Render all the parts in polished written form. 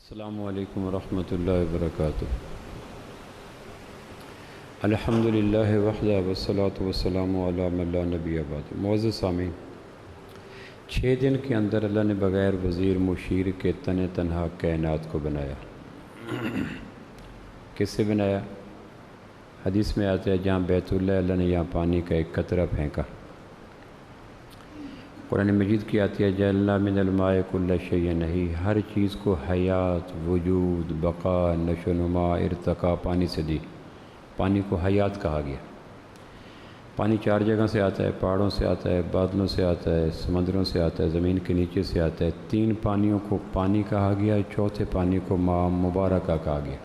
السلام علیکم ورحمۃ اللہ وبرکاتہ۔ الحمدللہ وحدہ والصلاۃ والسلام علی من لا نبی بعد۔ معزز سامعین، 6 دن کے اندر اللہ نے بغیر وزیر مشیر کے تن تنہا کائنات کو بنایا۔ کس سے بنایا؟ حدیث میں آتا ہے جہاں بیت اللہ نے یہاں پانی کا ایک قطرہ پھینکا۔ قرآن مجید کی آتی ہے جعلنا من الماء کل شیء حی، ہر چیز کو حیات، وجود، بقا، نشو و نما، ارتقاء پانی سے دی۔ پانی کو حیات کہا گیا۔ پانی 4 جگہ سے آتا ہے، پہاڑوں سے آتا ہے، بادلوں سے آتا ہے، سمندروں سے آتا ہے، زمین کے نیچے سے آتا ہے۔ 3 پانیوں کو پانی کہا گیا، چوتھے پانی کو ماء مبارکہ کہا گیا،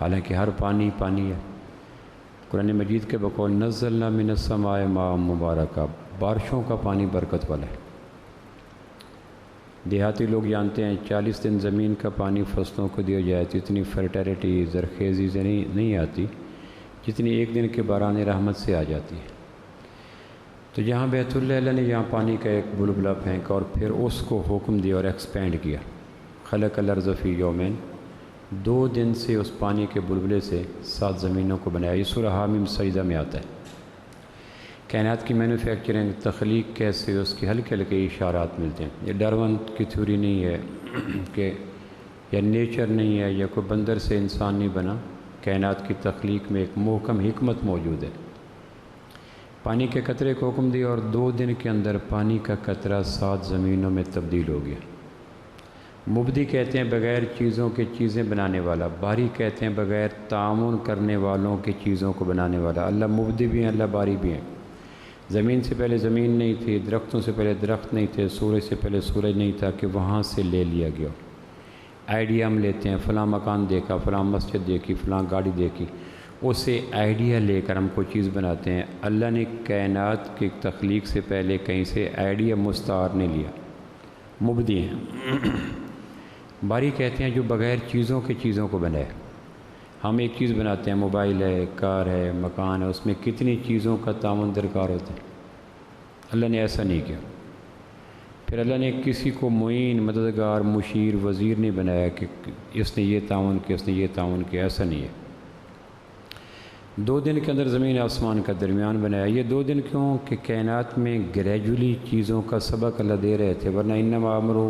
حالانکہ ہر پانی پانی ہے۔ قرآن مجید کے بقول نزلنا من السماء ماء مبارکہ، بارشوں کا پانی برکت والا ہے۔ دیہاتی لوگ جانتے ہیں 40 دن زمین کا پانی فصلوں کو دیا جائے تو اتنی فرٹیلیٹی، زرخیزی سے نہیں آتی جتنی 1 دن کے باران رحمت سے آ جاتی ہے۔ تو جہاں بیت اللہ نے یہاں پانی کا ایک بلبلہ پھینکا اور پھر اس کو حکم دیا اور ایکسپینڈ کیا۔ خلق الارض فی یومین، 2 دن سے اس پانی کے بلبلے سے 7 زمینوں کو بنایا۔ یہ سورہ حامیم سجدہ میں آتا ہے۔ کائنات کی مینوفیکچرنگ، تخلیق کیسے، اس کے ہلکے ہلکے اشارات ملتے ہیں۔ یہ ڈارون کی تھیوری نہیں ہے کہ یا نیچر نہیں ہے یا کوئی بندر سے انسان نہیں بنا۔ کائنات کی تخلیق میں ایک محکم حکمت موجود ہے۔ پانی کے قطرے کو حکم دیا اور 2 دن کے اندر پانی کا قطرہ 7 زمینوں میں تبدیل ہو گیا۔ مبدی کہتے ہیں بغیر چیزوں کے چیزیں بنانے والا، باری کہتے ہیں بغیر تعاون کرنے والوں کے چیزوں کو بنانے والا۔ اللہ مبدی بھی ہیں، اللہ باری بھی ہیں۔ زمین سے پہلے زمین نہیں تھی، درختوں سے پہلے درخت نہیں تھے، سورج سے پہلے سورج نہیں تھا کہ وہاں سے لے لیا گیا۔ آئیڈیا ہم لیتے ہیں، فلاں مکان دیکھا، فلاں مسجد دیکھی، فلاں گاڑی دیکھی، اسے آئیڈیا لے کر ہم کوئی چیز بناتے ہیں۔ اللہ نے کائنات کی تخلیق سے پہلے کہیں سے آئیڈیا مستعار نہیں لیا، مبدی ہیں۔ باری کہتے ہیں جو بغیر چیزوں کے چیزوں کو بنائے۔ ہم ایک چیز بناتے ہیں، موبائل ہے، کار ہے، مکان ہے، اس میں کتنی چیزوں کا تعاون درکار ہوتا ہے۔ اللہ نے ایسا نہیں کیا۔ پھر اللہ نے کسی کو معین، مددگار، مشیر، وزیر نہیں بنایا کہ اس نے یہ تعاون کیا، اس نے یہ تعاون کیا، ایسا نہیں ہے۔ 2 دن کے اندر زمین آسمان کا درمیان بنایا۔ یہ 2 دن کیوں کہ کائنات میں گریجولی چیزوں کا سبق اللہ دے رہے تھے، ورنہ انما امرہ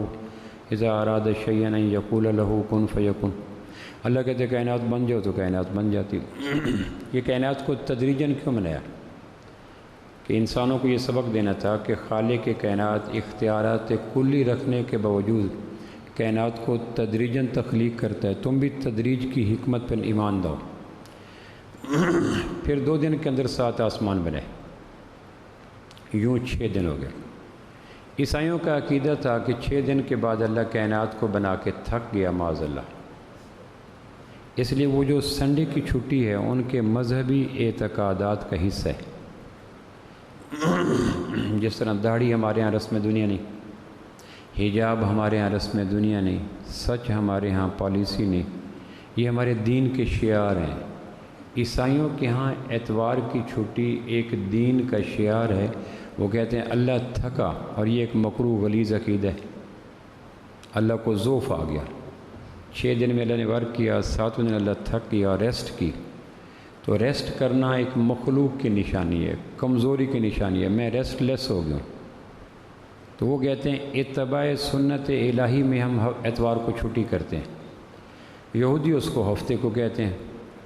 اذا اراد شیئا ان یقول له کن فیکن۔ اللہ کہتے کائنات بن جاؤ تو کائنات بن جاتی۔ یہ کائنات کو تدریجاً کیوں بنایا؟ کہ انسانوں کو یہ سبق دینا تھا کہ خالق کائنات اختیارات کلی رکھنے کے باوجود کائنات کو تدریجاً تخلیق کرتا ہے۔ تم بھی تدریج کی حکمت پر ایمان لاؤ۔ پھر 2 دن کے اندر 7 آسمان بنے، یوں 6 دن ہو گئے۔ عیسائیوں کا عقیدہ تھا کہ 6 دن کے بعد اللہ کائنات کو بنا کے تھک گیا، معاذ اللہ۔ اس لیے وہ جو سنڈے کی چھٹی ہے ان کے مذہبی اعتقادات کا حصہ ہے۔ جس طرح داڑھی ہمارے ہاں رسم دنیا نہیں، حجاب ہمارے ہاں رسم دنیا نہیں، سچ ہمارے ہاں پالیسی نہیں، یہ ہمارے دین کے شعار ہیں۔ عیسائیوں کے ہاں اتوار کی چھٹی ایک دین کا شعار ہے۔ وہ کہتے ہیں اللہ تھکا، اور یہ ایک مکروہ غلیظ عقیدہ ہے۔ اللہ کو ذوف آ گیا۔ 6 دن میں اللہ نے ورک کیا، 7ویں دن اللہ تھک گیا، ریسٹ کی۔ تو ریسٹ کرنا ایک مخلوق کی نشانی ہے، کمزوری کی نشانی ہے۔ میں ریسٹ لیس ہو گیا ہوں۔ تو وہ کہتے ہیں اتباع سنت الہی میں ہم اتوار کو چھٹی کرتے ہیں۔ یہودی اس کو ہفتے کو کہتے ہیں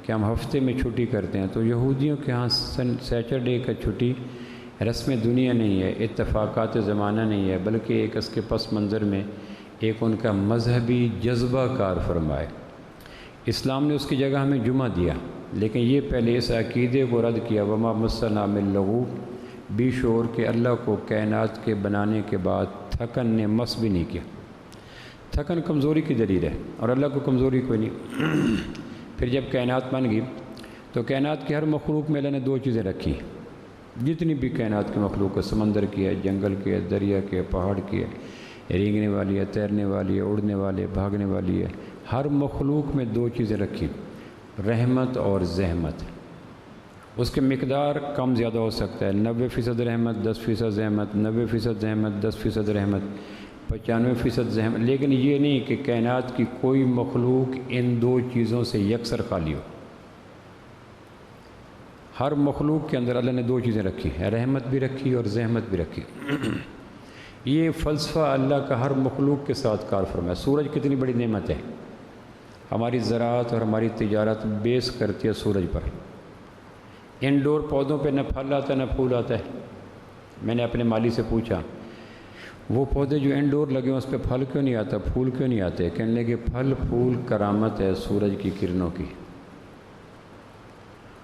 کہ ہم ہفتے میں چھٹی کرتے ہیں۔ تو یہودیوں کے ہاں سیٹرڈے کا چھٹی رسم دنیا نہیں ہے، اتفاقات زمانہ نہیں ہے، بلکہ ایک اس کے پس منظر میں ایک ان کا مذہبی جذبہ کار فرمائے۔ اسلام نے اس کی جگہ ہمیں جمعہ دیا، لیکن یہ پہلے اس عقیدے کو رد کیا وما مسنا من لغوب، بے شعور کہ اللہ کو کائنات کے بنانے کے بعد تھکن نے مس بھی نہیں کیا۔ تھکن کمزوری کی دلیل ہے اور اللہ کو کمزوری کوئی نہیں۔ پھر جب کائنات بن گئی تو کائنات کی ہر مخلوق میں اللہ نے 2 چیزیں رکھی، جتنی بھی کائنات کی مخلوق ہے، سمندر کی ہے، جنگل کی ہے، دریا کی ہے، پہاڑ کی ہے، رینگنے والی ہے، تیرنے والی ہے، اڑنے والے، بھاگنے والی ہے۔ ہر مخلوق میں 2 چیزیں رکھی، رحمت اور زحمت۔ اس کے مقدار کم زیادہ ہو سکتا ہے، 90% رحمت، 10% زحمت، 90% زحمت، 10% رحمت۔ 95% زحمت، لیکن یہ نہیں کہ کائنات کی کوئی مخلوق ان دو چیزوں سے یکسر خالی ہو۔ ہر مخلوق کے اندر اللہ نے دو چیزیں رکھی ہیں، رحمت بھی رکھی اور زحمت بھی رکھی۔ یہ فلسفہ اللہ کا ہر مخلوق کے ساتھ کار فرما ہے۔ سورج کتنی بڑی نعمت ہے، ہماری زراعت اور ہماری تجارت بیس کرتی ہے سورج پر۔ انڈور پودوں پہ نہ پھل آتا ہے نہ پھول آتا ہے۔ میں نے اپنے مالی سے پوچھا وہ پودے جو انڈور لگے ہیں اس پہ پھل کیوں نہیں آتا، پھول کیوں نہیں آتے؟ کہنے لگے پھل پھول کرامت ہے سورج کی کرنوں کی،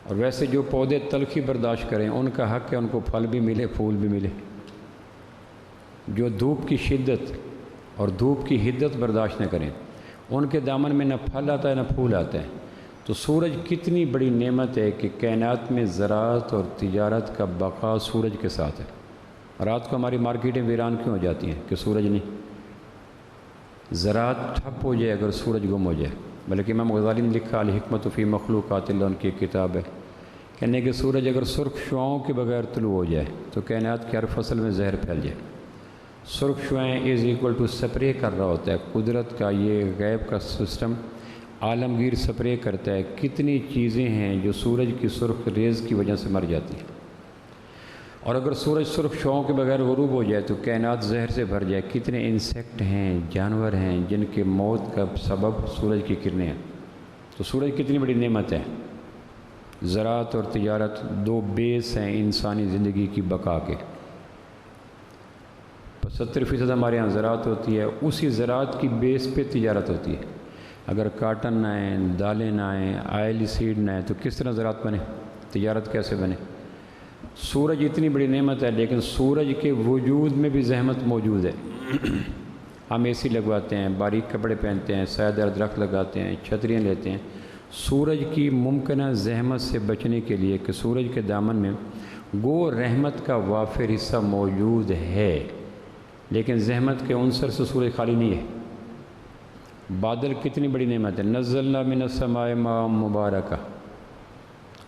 اور ویسے جو پودے تلخی برداشت کریں ان کا حق ہے ان کو پھل بھی ملے پھول بھی ملے۔ جو دھوپ کی شدت اور دھوپ کی حدت برداشت نہ کریں ان کے دامن میں نہ پھل آتا ہے نہ پھول آتا ہے۔ تو سورج کتنی بڑی نعمت ہے کہ کائنات میں زراعت اور تجارت کا بقا سورج کے ساتھ ہے۔ رات کو ہماری مارکیٹیں ویران کیوں ہو جاتی ہیں کہ سورج نہیں؟ زراعت ٹھپ ہو جائے اگر سورج گم ہو جائے۔ بلکہ امام غزالی نے لکھا الحکمت فی مخلوقات اللہ، ان کی کتاب ہے، کہنے کہ سورج اگر سرخ شعاؤں کے بغیر طلوع ہو جائے تو کائنات کی ہر فصل میں زہر پھیل جائے۔ سرخ شعائیں سپرے کر رہا ہوتا ہے، قدرت کا یہ غیب کا سسٹم عالمگیر سپرے کرتا ہے۔ کتنی چیزیں ہیں جو سورج کی سرخ ریز کی وجہ سے مر جاتی ہیں، اور اگر سورج سرخ شعاؤں کے بغیر غروب ہو جائے تو کائنات زہر سے بھر جائے۔ کتنے انسیکٹ ہیں، جانور ہیں جن کے موت کا سبب سورج کی کرنیں ہیں۔ تو سورج کتنی بڑی نعمت ہے۔ زراعت اور تجارت دو بیس ہیں انسانی زندگی کی بقا کے۔ 70% ہمارے ہاں زراعت ہوتی ہے، اسی زراعت کی بیس پہ تجارت ہوتی ہے۔ اگر کاٹن نہ آئیں، دالیں نہ آئیں، آئل سیڈ نہ آئیں تو کس طرح زراعت بنے، تجارت کیسے بنے؟ سورج اتنی بڑی نعمت ہے لیکن سورج کے وجود میں بھی زحمت موجود ہے۔ ہم اے سی لگواتے ہیں، باریک کپڑے پہنتے ہیں، سایہ دار درخت لگاتے ہیں، چھتریاں لیتے ہیں، سورج کی ممکنہ زحمت سے بچنے کے لیے کہ سورج کے دامن میں گو رحمت کا وافر حصہ موجود ہے، لیکن زحمت کے عنصر سے سورج خالی نہیں ہے۔ بادل کتنی بڑی نعمت ہے، نزلنا من السماء ماء مبارکہ،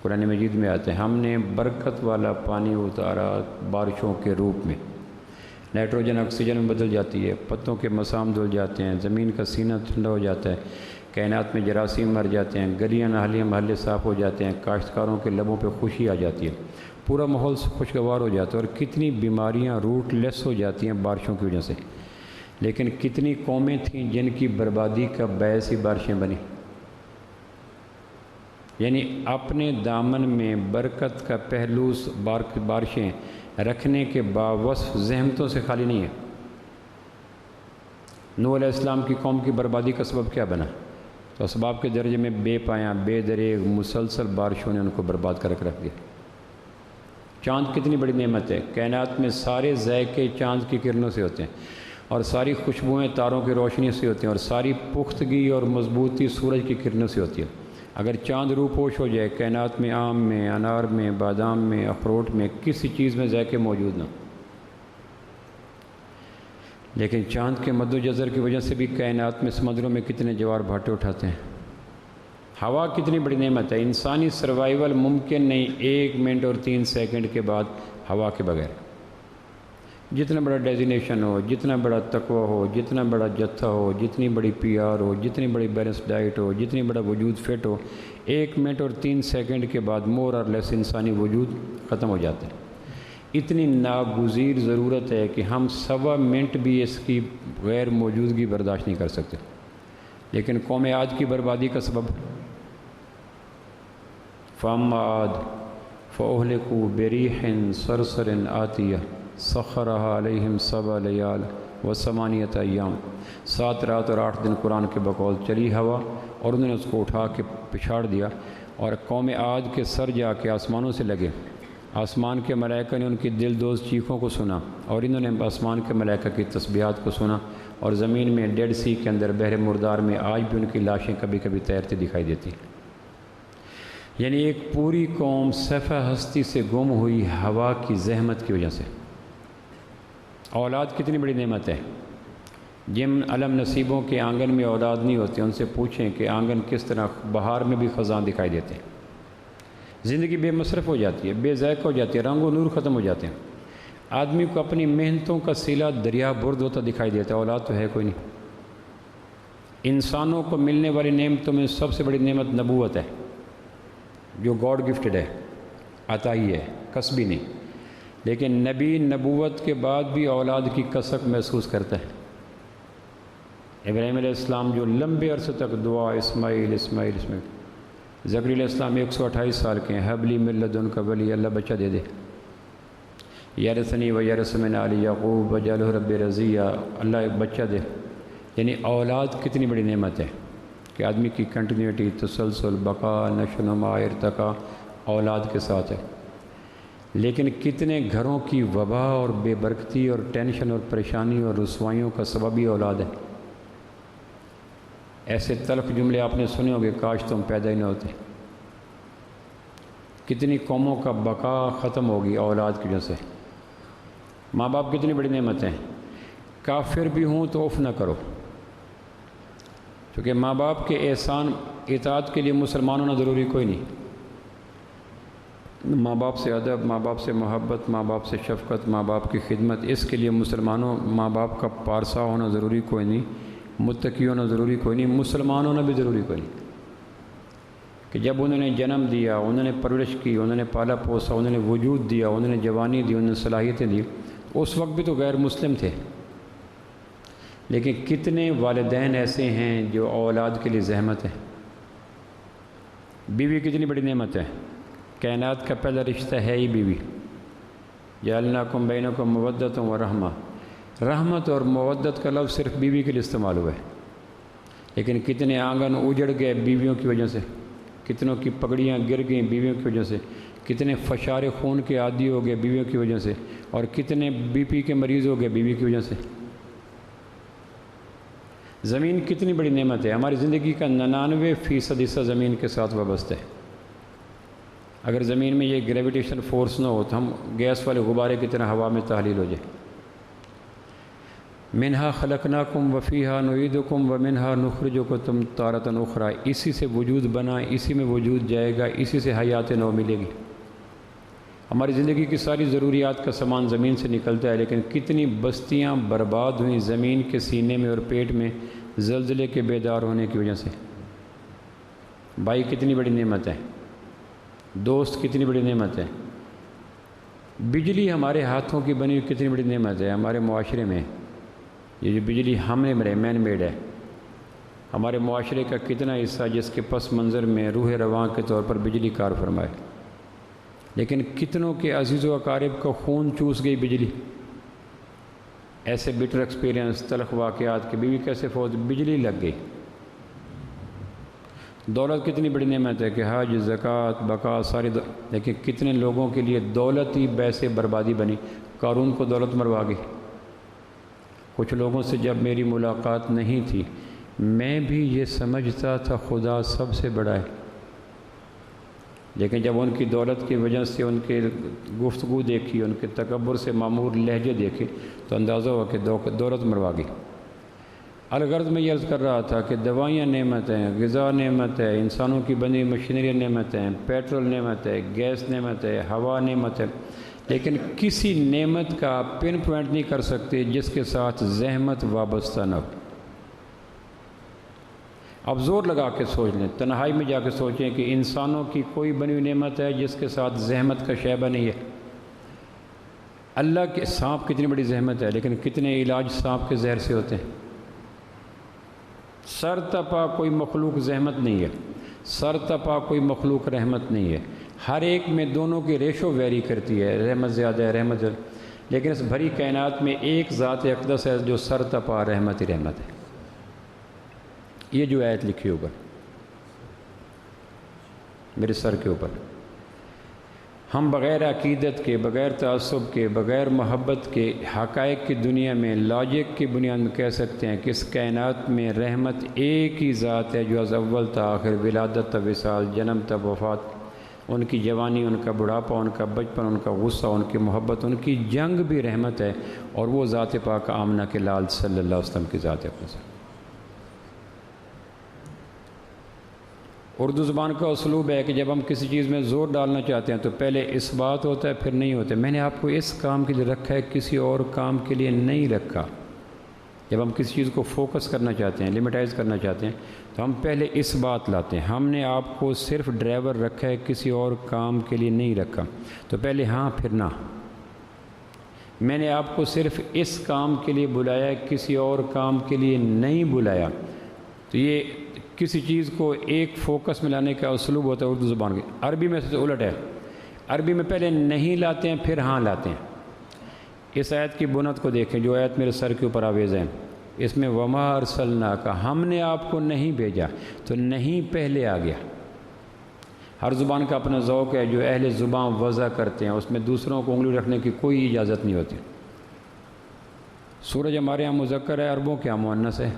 قرآن مجید میں آتے ہیں ہم نے برکت والا پانی اتارا بارشوں کے روپ میں۔ نائٹروجن آکسیجن میں بدل جاتی ہے، پتوں کے مسام دھل جاتے ہیں، زمین کا سینہ ٹھنڈا ہو جاتا ہے، کائنات میں جراثیم مر جاتے ہیں، گلیاں نالیاں محلے صاف ہو جاتے ہیں، کاشتکاروں کے لبوں پہ خوشی آ جاتی ہے، پورا ماحول خوشگوار ہو جاتا ہے، اور کتنی بیماریاں روٹ لیس ہو جاتی ہیں بارشوں کی وجہ سے۔ لیکن کتنی قومیں تھیں جن کی بربادی کا باعث ہی بارشیں بنی۔ یعنی اپنے دامن میں برکت کا پہلو بارشیں رکھنے کے باوصف زحمتوں سے خالی نہیں ہے۔ نوح علیہ السلام کی قوم کی بربادی کا سبب کیا بنا؟ تو اسباب کے درجے میں بے پایاں بے دریغ مسلسل بارشوں نے ان کو برباد کر رکھ دیا۔ چاند کتنی بڑی نعمت ہے، کائنات میں سارے ذائقے چاند کی کرنوں سے ہوتے ہیں، اور ساری خوشبوئیں تاروں کی روشنی سے ہوتی ہیں، اور ساری پختگی اور مضبوطی سورج کی کرنوں سے ہوتی ہے۔ اگر چاند روح پوش ہو جائے کائنات میں آم میں، انار میں، بادام میں، اخروٹ میں کسی چیز میں ذائقے موجود نہ، لیکن چاند کے مد و جزر کی وجہ سے بھی کائنات میں سمندروں میں کتنے جوار بھاٹے اٹھاتے ہیں۔ ہوا کتنی بڑی نعمت ہے، انسانی سروائیول ممکن نہیں 1 منٹ اور 3 سیکنڈ کے بعد ہوا کے بغیر۔ جتنا بڑا ڈیزینیشن ہو، جتنا بڑا تقوی ہو، جتنا بڑا جتھا ہو، جتنی بڑی پی آر ہو، جتنی بڑی بیلنس ڈائٹ ہو، جتنی بڑا وجود فٹ ہو، 1 منٹ اور 3 سیکنڈ کے بعد مور اور لیس انسانی وجود ختم ہو جاتا ہے۔ اتنی ناگزیر ضرورت ہے کہ ہم 1.25 منٹ بھی اس کی غیر موجودگی برداشت نہیں کر سکتے، لیکن قوم عاد کی بربادی کا سبب فَأَمَّا عَادٌ فَأُهْلِكُوا بِرِيحٍ صَرْصَرٍ عَاتِيَةٍ سَخَّرَهَا عَلَيْهِمْ 7 لَيَالٍ و8 ایام، 7 رات اور 8 دن قرآن کے بقول چلی ہوا، اور انہوں نے اس کو اٹھا کے پچھاڑ دیا، اور قوم عاد کے سر جا کے آسمانوں سے لگے۔ آسمان کے ملائکہ نے ان کی دل دوز چیخوں کو سنا، اور انہوں نے آسمان کے ملائکہ کی تسبیحات کو سنا، اور زمین میں ڈیڈ سی کے اندر بحر مردار میں آج بھی ان کی لاشیں کبھی کبھی تیرتی دکھائی دیتی۔ یعنی ایک پوری قوم صفحہ ہستی سے گم ہوئی ہوا کی زحمت کی وجہ سے۔ اولاد کتنی بڑی نعمت ہے، جن علم نصیبوں کے آنگن میں اولاد نہیں ہوتے ان سے پوچھیں کہ آنگن کس طرح بہار میں بھی خزاں دکھائی دیتے ہیں۔ زندگی بے مصرف ہو جاتی ہے، بے ذائقہ ہو جاتی ہے، رنگ و نور ختم ہو جاتے ہیں۔ آدمی کو اپنی محنتوں کا سیلا دریا برد ہوتا دکھائی دیتا ہے، اولاد تو ہے کوئی نہیں۔ انسانوں کو ملنے والی نعمتوں میں سب سے بڑی نعمت نبوت ہے، جو گاڈ گفٹڈ ہے، عطائی ہے، کسبی نہیں۔ لیکن نبی نبوت کے بعد بھی اولاد کی کسک محسوس کرتا ہے۔ ابراہیم علیہ السلام جو لمبے عرصے تک دعا اسماعیل اسماعیل اسماعیل، زکریا علیہ السلام 128 سال کے ہیں، حبلی من لدنک ولی، اللہ بچہ دے دے، یرثنی و یرث من آل یعقوب واجعلہ رب رضیہ، اللہ ایک بچہ دے۔ یعنی اولاد کتنی بڑی نعمت ہے کہ آدمی کی کنٹینیوٹی، تسلسل، بقا، نشو و نما، ارتقاء اولاد کے ساتھ ہے۔ لیکن کتنے گھروں کی وبا اور بے برکتی اور ٹینشن اور پریشانی اور رسوائیوں کا سبب ہی اولاد ہے۔ ایسے تلخ جملے آپ نے سنے ہوگے، کاش تم پیدا ہی نہ ہوتے۔ کتنی قوموں کا بقا ختم ہوگی اولاد کی وجہ سے۔ ماں باپ کتنی بڑی نعمت ہیں، کافر بھی ہوں تو اف نہ کرو، کیونکہ ماں باپ کے احسان اطاعت کے لیے مسلمان ہونا ضروری کوئی نہیں۔ ماں باپ سے ادب، ماں باپ سے محبت، ماں باپ سے شفقت، ماں باپ کی خدمت، اس کے لیے مسلمانوں ماں باپ کا پارسا ہونا ضروری کوئی نہیں، متقی ہونا ضروری کوئی نہیں، مسلمان ہونا بھی ضروری کوئی نہیں۔ کہ جب انہوں نے جنم دیا، انہوں نے پرورش کی، انہوں نے پالا پوسا، انہوں نے وجود دیا، انہوں نے جوانی دی، انہوں نے صلاحیتیں دی، اس وقت بھی تو غیر مسلم تھے۔ لیکن کتنے والدین ایسے ہیں جو اولاد کے لیے زحمت ہے۔ بیوی کتنی بڑی نعمت ہے، کائنات کا پہلا رشتہ ہے ہی بیوی۔ جعلناکم بینکم مودۃ و رحمہ، رحمت اور مودت کا لفظ صرف بیوی کے لیے استعمال ہوا ہے۔ لیکن کتنے آنگن اجڑ گئے بیویوں کی وجہ سے، کتنوں کی پگڑیاں گر گئیں بیویوں کی وجہ سے، کتنے فشار خون کے عادی ہو گئے بیویوں کی وجہ سے، اور کتنے بی پی کے مریض ہو گئے بیوی کی وجہ سے۔ زمین کتنی بڑی نعمت ہے، ہماری زندگی کا 99% حصہ زمین کے ساتھ وابستہ ہے۔ اگر زمین میں یہ گریویٹیشن فورس نہ ہو تو ہم گیس والے غبارے کی طرح ہوا میں تحلیل ہو جائے۔ منہا خلقناکم وفیہا نعیدکم ومنہا نخرجکم تارۃ اخری، اسی سے وجود بنا، اسی میں وجود جائے گا، اسی سے حیات نو ملے گی۔ ہماری زندگی کی ساری ضروریات کا سامان زمین سے نکلتا ہے، لیکن کتنی بستیاں برباد ہوئیں زمین کے سینے میں اور پیٹ میں زلزلے کے بیدار ہونے کی وجہ سے۔ بھائی کتنی بڑی نعمت ہے، دوست کتنی بڑی نعمت ہے، بجلی ہمارے ہاتھوں کی بنی ہوئی کتنی بڑی نعمت ہے۔ ہمارے معاشرے میں یہ جو بجلی ہم نے مین میڈ ہے، ہمارے معاشرے کا کتنا حصہ جس کے پس منظر میں روح رواں کے طور پر بجلی کار فرمائے، لیکن کتنوں کے عزیز و اقارب کا خون چوس گئی بجلی۔ ایسے بٹر ایکسپیرینس، تلخ واقعات کہ بیوی کیسے فوت، بجلی لگ گئی۔ دولت کتنی بڑی نعمت ہے کہ حج، زکوٰۃ، بقا ساری لیکن کتنے لوگوں کے لیے دولت ہی باعث بربادی بنی۔ قارون کو دولت مروا گئی۔ کچھ لوگوں سے جب میری ملاقات نہیں تھی، میں بھی یہ سمجھتا تھا خدا سب سے بڑا ہے، لیکن جب ان کی دولت کی وجہ سے ان کے گفتگو دیکھی، ان کے تکبر سے معمور لہجے دیکھے تو اندازہ ہوا کہ دولت مروا گئی۔ الغرض میں یہ عرض کر رہا تھا کہ دوائیاں نعمت ہیں، غذا نعمت ہے، انسانوں کی بنی مشینری نعمت ہیں، پیٹرول نعمت ہے، گیس نعمت ہے، ہوا نعمت ہے، لیکن کسی نعمت کا پن پوائنٹ نہیں کر سکتے جس کے ساتھ زحمت وابستہ نہ ہو۔ اب زور لگا کے سوچ لیں، تنہائی میں جا کے سوچیں کہ انسانوں کی کوئی بنی ہوئی نعمت ہے جس کے ساتھ زحمت کا شیبہ نہیں ہے۔ اللہ کے سانپ کتنی بڑی زحمت ہے، لیکن کتنے علاج سانپ کے زہر سے ہوتے ہیں۔ سر تپا کوئی مخلوق زحمت نہیں ہے، سر تپا کوئی مخلوق رحمت نہیں ہے۔ ہر ایک میں دونوں کی ریشو ویری کرتی ہے، رحمت زیادہ ہے، رحمت زیادہ، لیکن اس بھری کائنات میں ایک ذات اقدس ہے جو سر تپا رحمت ہی رحمت ہے۔ یہ جو آیت لکھی ہوگا میرے سر کے اوپر، ہم بغیر عقیدت کے، بغیر تعصب کے، بغیر محبت کے حقائق کی دنیا میں لاجک کی بنیاد میں کہہ سکتے ہیں کہ اس کائنات میں رحمت ایک ہی ذات ہے جو از اول تا آخر، ولادت تا وصال، جنم تا وفات، ان کی جوانی، ان کا بڑھاپا، ان کا بچپن، ان کا غصہ، ان کی محبت، ان کی جنگ بھی رحمت ہے، اور وہ ذات پاک آمنہ کے لال صلی اللہ علیہ وسلم کی ذات اقدس ہے۔ اردو زبان کا اسلوب ہے کہ جب ہم کسی چیز میں زور ڈالنا چاہتے ہیں تو پہلے اس بات ہوتا ہے پھر نہیں ہوتا ہے۔ میں نے آپ کو اس کام کے لیے رکھا ہے، کسی اور کام کے لیے نہیں رکھا۔ جب ہم کسی چیز کو فوکس کرنا چاہتے ہیں، لمیٹائز کرنا چاہتے ہیں، تو ہم پہلے اس بات لاتے ہیں۔ ہم نے آپ کو صرف ڈرائیور رکھا ہے، کسی اور کام کے لیے نہیں رکھا، تو پہلے ہاں پھر نہ۔ میں نے آپ کو صرف اس کام کے لیے بلایا ہے، کسی اور کام کے لیے نہیں بلایا۔ تو یہ کسی چیز کو ایک فوکس میں لانے کا اسلوب ہوتا ہے اردو زبان کے۔ عربی میں سے الٹ ہے، عربی میں پہلے نہیں لاتے ہیں پھر ہاں لاتے ہیں۔ اس آیت کی بنیاد کو دیکھیں، جو آیت میرے سر کے اوپر آویز ہے، اس میں وما ارسلناک، ہم نے آپ کو نہیں بھیجا، تو نہیں پہلے آ گیا۔ ہر زبان کا اپنا ذوق ہے، جو اہل زبان وضع کرتے ہیں اس میں دوسروں کو انگلی رکھنے کی کوئی اجازت نہیں ہوتی۔ سورج ہمارے یہاں مذکر ہے، عربوں کے یہاں مؤنث ہے،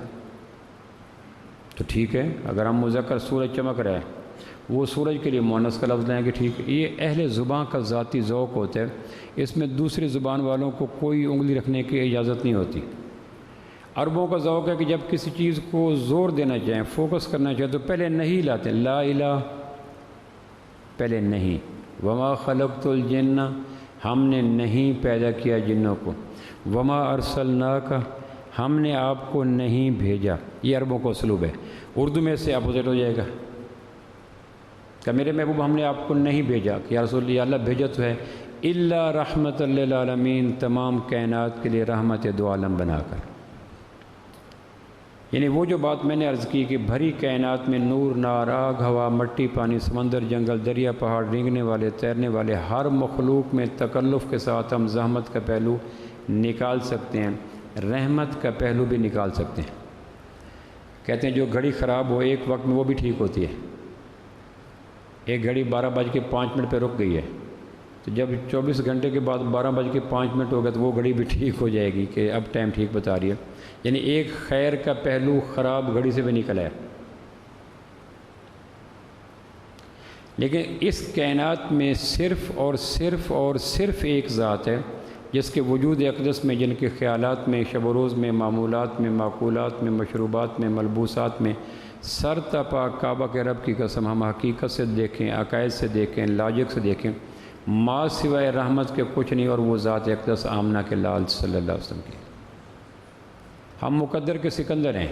تو ٹھیک ہے، اگر ہم مذکر سورج چمک رہا ہے، وہ سورج کے لیے مؤنث کا لفظ لیں گے، ٹھیک ہے۔ یہ اہل زبان کا ذاتی ذوق ہوتا ہے، اس میں دوسری زبان والوں کو کوئی انگلی رکھنے کی اجازت نہیں ہوتی۔ عربوں کا ذوق ہے کہ جب کسی چیز کو زور دینا چاہیں، فوکس کرنا چاہیں، تو پہلے نہیں لاتے، لا الہ، پہلے نہیں۔ وما خلقت الجن، ہم نے نہیں پیدا کیا جنوں کو۔ وما ارسلناک، ہم نے آپ کو نہیں بھیجا۔ یہ عربوں کا اسلوب ہے۔ اردو میں سے اپوزٹ ہو جائے گا کہ میرے محبوب ہم نے آپ کو نہیں بھیجا، کہ یا رسول اللہ، اللہ بھیجا تو ہے، الا رحمت للعالمین، تمام کائنات کے لیے رحمت دو عالم بنا کر۔ یعنی وہ جو بات میں نے عرض کی کہ بھری کائنات میں نور، نار، آگ، ہوا، مٹی، پانی، سمندر، جنگل، دریا، پہاڑ، رینگنے والے، تیرنے والے، ہر مخلوق میں تکلف کے ساتھ ہم زحمت کا پہلو نکال سکتے ہیں، رحمت کا پہلو بھی نکال سکتے ہیں۔ کہتے ہیں جو گھڑی خراب ہو ایک وقت میں وہ بھی ٹھیک ہوتی ہے۔ ایک گھڑی 12:05 پہ رک گئی ہے، تو جب 24 گھنٹے کے بعد 12:05 ہو گیا تو وہ گھڑی بھی ٹھیک ہو جائے گی کہ اب ٹائم ٹھیک بتا رہی ہے۔ یعنی ایک خیر کا پہلو خراب گھڑی سے بھی نکلا ہے۔ لیکن اس کائنات میں صرف اور صرف اور صرف ایک ذات ہے جس کے وجود اقدس میں، جن کے خیالات میں، شب و روز میں، معمولات میں، معقولات میں، مشروبات میں، ملبوسات میں، سر تپا کعبہ کے رب کی قسم ہم حقیقت سے دیکھیں، عقائد سے دیکھیں، لاجک سے دیکھیں، ما سوائے رحمت کے کچھ نہیں، اور وہ ذات اقدس آمنہ کے لال صلی اللہ علیہ وسلم کی۔ ہم مقدر کے سکندر ہیں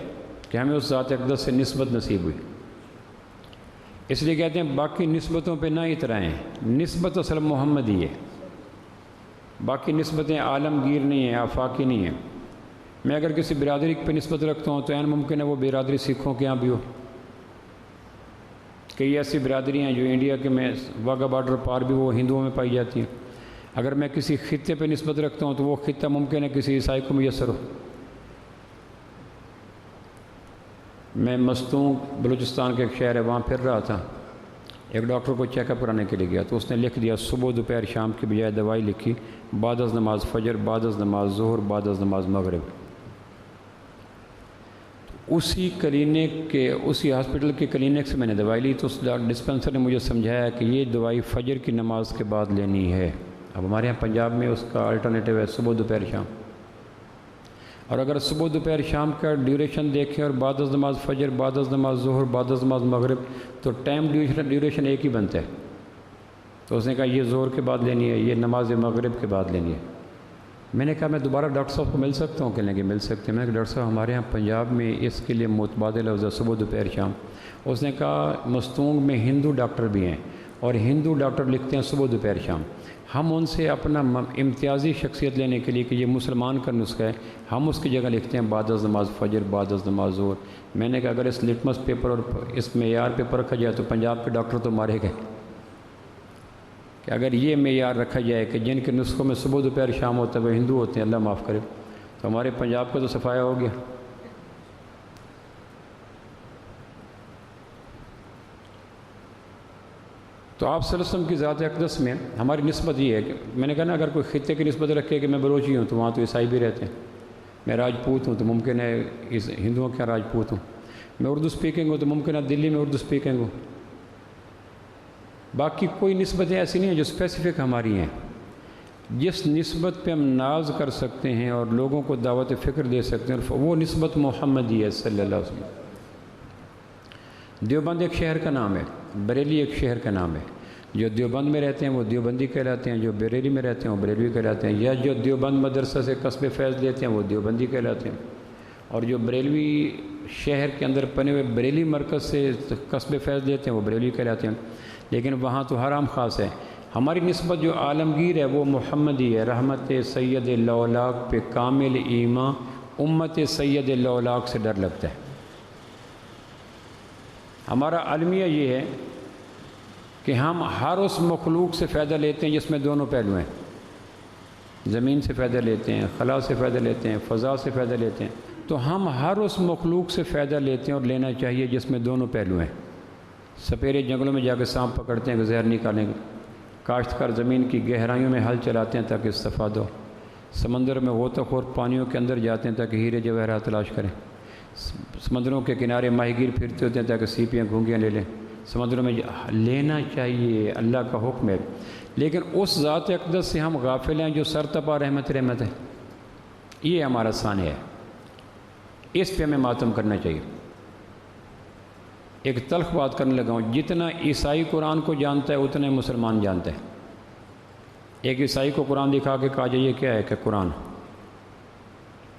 کہ ہمیں اس ذات اقدس سے نسبت نصیب ہوئی، اس لیے کہتے ہیں باقی نسبتوں پہ نہ اترائیں، نسبت اصل محمد ہی ہے، باقی نسبتیں عالمگیر نہیں ہیں، آفاقی نہیں ہیں۔ میں اگر کسی برادری پہ نسبت رکھتا ہوں تو عین ممکن ہے وہ برادری سکھوں کے یہاں بھی ہو۔ کئی ایسی برادریاں ہیں جو انڈیا کے میں واگا بارڈر پار بھی وہ ہندوؤں میں پائی جاتی ہیں۔ اگر میں کسی خطے پہ نسبت رکھتا ہوں تو وہ خطہ ممکن ہے کسی عیسائی کو میسر ہو۔ میں مستونگ بلوچستان کے ایک شہر ہے، وہاں پھر رہا تھا، ایک ڈاکٹر کو چیک اپ کرانے کے لیے گیا تو اس نے لکھ دیا صبح دوپہر شام کی بجائے دوائی لکھی بعد از نماز فجر، بعد از نماز ظہر، بعد از نماز مغرب۔ اسی کلینک کے، اسی ہاسپٹل کے کلینک سے میں نے دوائی لی تو اس ڈسپنسر نے مجھے سمجھایا کہ یہ دوائی فجر کی نماز کے بعد لینی ہے۔ اب ہمارے یہاں پنجاب میں اس کا الٹرنیٹیو ہے صبح دوپہر شام، اور اگر صبح دوپہر شام کا ڈیوریشن دیکھیں اور بعد از نماز فجر، بعد از نماز ظہر، بعد از نماز مغرب، تو ٹائم ڈیوریشن ایک ہی بنتا ہے۔ تو اس نے کہا یہ ظہر کے بعد لینی ہے، یہ نماز مغرب کے بعد لینی ہے۔ میں نے کہا میں دوبارہ ڈاکٹر صاحب کو مل سکتا ہوں؟ کہنے لگے مل سکتے ہیں۔ میں نے کہا ڈاکٹر صاحب ہمارے یہاں پنجاب میں اس کے لیے متبادل لفظ ہے صبح دوپہر شام۔ اس نے کہا مستونگ میں ہندو ڈاکٹر بھی ہیں اور ہندو ڈاکٹر لکھتے ہیں صبح دوپہر شام۔ ہم ان سے اپنا امتیازی شخصیت لینے کے لیے کہ یہ مسلمان کا نسخہ ہے، ہم اس کی جگہ لکھتے ہیں بعد از نماز فجر، بعد از نماز ظہر۔ میں نے کہا اگر اس لٹمس پیپر اور اس معیار پہ پرکھا جائے تو پنجاب کے ڈاکٹر تو مارے گئے کہ اگر یہ معیار رکھا جائے کہ جن کے نسخوں میں صبح دوپہر شام ہوتا ہے وہ ہندو ہوتے ہیں، اللہ معاف کرے، تو ہمارے پنجاب کا تو صفایا ہو گیا۔ تو آپ صلی اللہ علیہ وسلم کی ذات اقدس میں ہماری نسبت یہ ہے کہ میں نے کہا نا اگر کوئی خطے کی نسبت رکھے کہ میں بلوچی ہوں تو وہاں تو عیسائی بھی رہتے ہیں، میں راجپوت ہوں تو ممکن ہے اس ہندوؤں کے راجپوت ہوں، میں اردو اسپیکنگ ہوں تو ممکن ہے دلی میں اردو اسپیکنگ ہوں۔ باقی کوئی نسبتیں ایسی نہیں ہیں جو اسپیسیفک ہماری ہیں۔ جس نسبت پہ ہم ناز کر سکتے ہیں اور لوگوں کو دعوت فکر دے سکتے ہیں وہ نسبت محمدی ہے صلی اللہ علیہ وسلم۔ دیوبند ایک شہر کا نام ہے، بریلی ایک شہر کا نام ہے۔ جو دیوبند میں رہتے ہیں وہ دیوبندی کہلاتے ہیں، جو بریلی میں رہتے ہیں وہ بریلوی کہلاتے ہیں، یا جو دیوبند مدرسہ سے قصب فیض لیتے ہیں وہ دیوبندی کہلاتے ہیں، اور جو بریلوی شہر کے اندر پنے ہوئے بریلی مرکز سے قصب فیض لیتے ہیں وہ بریلوی کہلاتے ہیں۔ لیکن وہاں تو ہر عام خاص ہے۔ ہماری نسبت جو عالمگیر ہے وہ محمدی ہے، رحمت سید الاولاق پہ کامل ایمان، امت سید الاولاق سے ڈر لگتا ہے۔ ہمارا المیہ یہ ہے کہ ہم ہر اس مخلوق سے فائدہ لیتے ہیں جس میں دونوں پہلو ہیں۔ زمین سے فائدہ لیتے ہیں، خلا سے فائدہ لیتے ہیں، فضا سے فائدہ لیتے ہیں، تو ہم ہر اس مخلوق سے فائدہ لیتے ہیں اور لینا چاہیے جس میں دونوں پہلو ہیں۔ سپیرے جنگلوں میں جا کے سانپ پکڑتے ہیں کہ زہر نکالیں گے، کاشتکار زمین کی گہرائیوں میں ہل چلاتے ہیں تاکہ استفادہ ہو، سمندر میں غوطہ خور پانیوں کے اندر جاتے ہیں تاکہ ہیرے جواہرات تلاش کریں، سمندروں کے کنارے ماہی گیر پھرتے ہوتے ہیں تاکہ سیپیاں گھونگیاں لے لیں۔ سمندروں میں لینا چاہیے، اللہ کا حکم ہے، لیکن اس ذات اقدس سے ہم غافل ہیں جو سرتپا رحمت ہے۔ یہ ہمارا ثانیہ ہے، اس پہ ہمیں ماتم کرنا چاہیے۔ ایک تلخ بات کرنے لگا ہوں، جتنا عیسائی قرآن کو جانتا ہے اتنا مسلمان جانتا ہے۔ ایک عیسائی کو قرآن دکھا کے کہا جائے یہ کیا ہے کہ قرآن،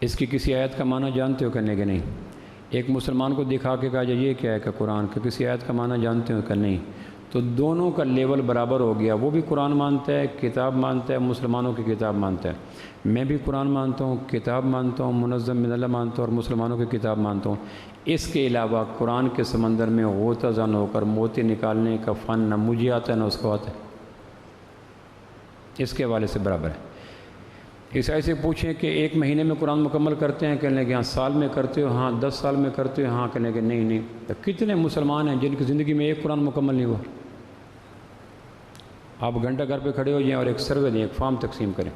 اس کی کسی آیت کا معنی جانتے ہو کہنے کہ نہیں۔ ایک مسلمان کو دکھا کے کہا جائے یہ کیا ہے کہ قرآن، کہ کسی آیت کا معنی جانتے ہو کہ نہیں، تو دونوں کا لیول برابر ہو گیا۔ وہ بھی قرآن مانتا ہے، کتاب مانتا ہے، مسلمانوں کی کتاب مانتا ہے۔ میں بھی قرآن مانتا ہوں، کتاب مانتا ہوں، منظم من اللہ مانتا ہوں، اور مسلمانوں کی کتاب مانتا ہوں۔ اس کے علاوہ قرآن کے سمندر میں غوطہ زن ہو کر موتی نکالنے کا فن نہ مجھے آتا ہے نہ اس کو آتا ہے، اس کے حوالے سے برابر ہے۔ عیسائی سے پوچھیں کہ ایک مہینے میں قرآن مکمل کرتے ہیں، کہنے کہ ہاں۔ سال میں کرتے ہو؟ ہاں۔ 10 سال میں کرتے ہو؟ ہاں۔ کہنے کہ نہیں۔ تو کتنے مسلمان ہیں جن کی زندگی میں ایک قرآن مکمل نہیں ہوا؟ آپ گھنٹہ گھر پہ کھڑے ہو جائیں اور ایک سروے دیں، ایک فارم تقسیم کریں،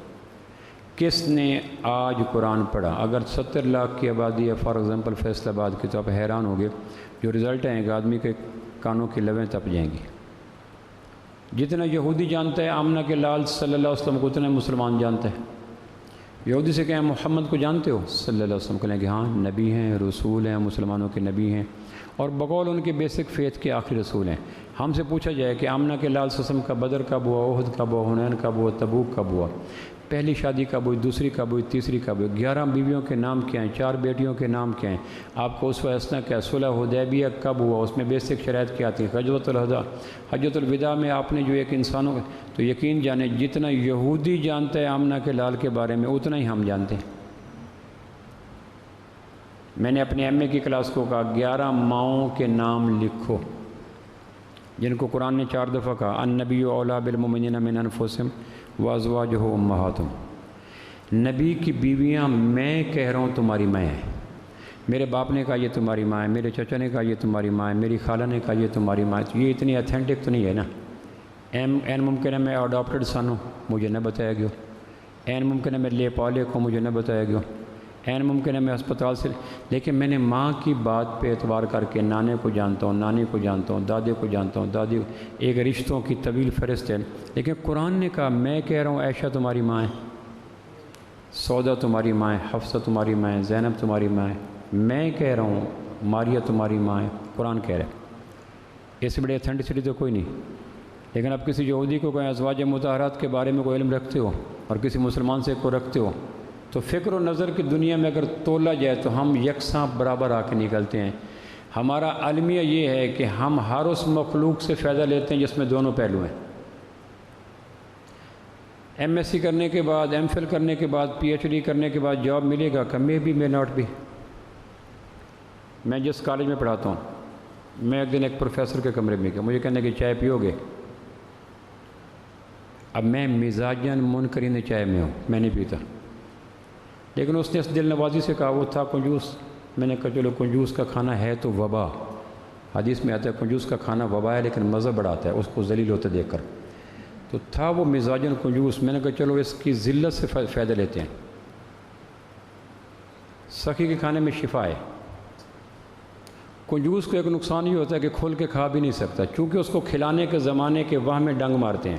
کس نے آج قرآن پڑھا؟ اگر 70 لاکھ کی آبادی ہے فار ایگزامپل فیصل آباد کی، تو آپ حیران ہو گے جو رزلٹ ہیں کہ آدمی کے کانوں کی لویں تپ جائیں گی۔ جتنا یہودی جانتا ہے آمنہ کے لال صلی اللہ علیہ وسلم کو اتنا مسلمان جانتا ہے۔ یہودی سے کہیں محمد کو جانتے ہو صلی اللہ علیہ وسلم، کہیں کہ ہاں نبی ہیں، رسول ہیں، مسلمانوں کے نبی ہیں، اور بقول ان کے بیسک فیتھ کے آخری رسول ہیں۔ ہم سے پوچھا جائے کہ آمنہ کے لال صلی اللہ علیہ وسلم کا بدر کب ہوا، احد کب ہوا، حنین کب ہوا، تبوک کب ہوا، پہلی شادی کب ہوئی، دوسری کب ہوئی، تیسری کب ہوئی، 11 بیویوں کے نام کیا ہیں، 4 بیٹیوں کے نام کیا ہیں، آپ کو اسوہ حسنہ کیا ہے، صلح حدیبیہ کب ہوا، اس میں بیسک شرائط کیا آتی ہیں، حجۃ الوداع میں آپ نے جو ایک انسانوں تو یقین جانے جتنا یہودی جانتا ہے آمنہ کے لال کے بارے میں اتنا ہی ہم جانتے ہیں۔ میں نے اپنے ایم اے کی کلاس کو کہا 11 ماؤں کے نام لکھو جن کو قرآن نے 4 دفعہ کہا، النبی اولیٰ بالمؤمنین من انفسہم وازواجہ امہاتہم۔ نبی کی بیویاں میں کہہ رہا ہوں تمہاری ماں ہیں۔ میرے باپ نے کہا یہ تمہاری ماں ہے، میرے چچا نے کہا یہ تمہاری ماں ہے، میری خالہ نے کہا یہ تمہاری ماں ہے۔ تو یہ اتنی اتھینٹک تو نہیں ہے نا۔ این ممکن ہے میں اڈاپٹڈ سن ہوں، مجھے نہ بتایا گیا، این ممکن ہے میں لے پالے کو، مجھے نہ بتایا گیا، این ممکن ہے میں ہسپتال سے، لیکن میں نے ماں کی بات پہ اعتبار کر کے نانے کو جانتا ہوں، نانی کو جانتا ہوں، دادے کو جانتا ہوں، دادی، ایک رشتوں کی طویل فہرست ہے۔ لیکن قرآن نے کہا میں کہہ رہا ہوں عائشہ تمہاری ماں ہے، سودا تمہاری ماں ہے، حفصہ تمہاری ماں ہے، زینب تمہاری ماں ہے، میں کہہ رہا ہوں ماریہ تمہاری ماں ہے، قرآن کہہ رہا ہے۔ اس سے بڑی اتھینٹسٹی تو کوئی نہیں۔ لیکن اب کسی یہودی کو کہیں ازواج مطہرات کے بارے میں کوئی علم رکھتے ہو اور کسی مسلمان سے کو رکھتے ہو، تو فکر و نظر کی دنیا میں اگر تولا جائے تو ہم یکساں برابر آ کے نکلتے ہیں۔ ہمارا المیہ یہ ہے کہ ہم ہر اس مخلوق سے فائدہ لیتے ہیں جس میں دونوں پہلو ہیں۔ ایم ایس سی کرنے کے بعد، ایم فل کرنے کے بعد، پی ایچ ڈی کرنے کے بعد جاب ملے گا کہ مے بی مے ناٹ بھی۔ میں جس کالج میں پڑھاتا ہوں، میں ایک دن ایک پروفیسر کے کمرے میں گیا، مجھے کہنے کہ چائے پیو گے؟ اب میں مزاجاً منکرین چائے میں ہوں، میں نہیں پیتا، لیکن اس نے اس دل نوازی سے کہا، وہ تھا کنجوس۔ میں نے کہا چلو کنجوس کا کھانا ہے تو وبا، حدیث میں آتا ہے کنجوس کا کھانا وبا ہے لیکن مزہ بڑا آتا ہے اس کو ذلیل ہوتے دیکھ کر۔ تو تھا وہ مزاجاً کنجوس، میں نے کہا چلو اس کی ذلت سے فائدہ لیتے ہیں۔ سخی کے کھانے میں شفا ہے۔ کنجوس کو ایک نقصان یہ ہوتا ہے کہ کھول کے کھا بھی نہیں سکتا، چونکہ اس کو کھلانے کے زمانے کے واہ میں ڈنگ مارتے ہیں۔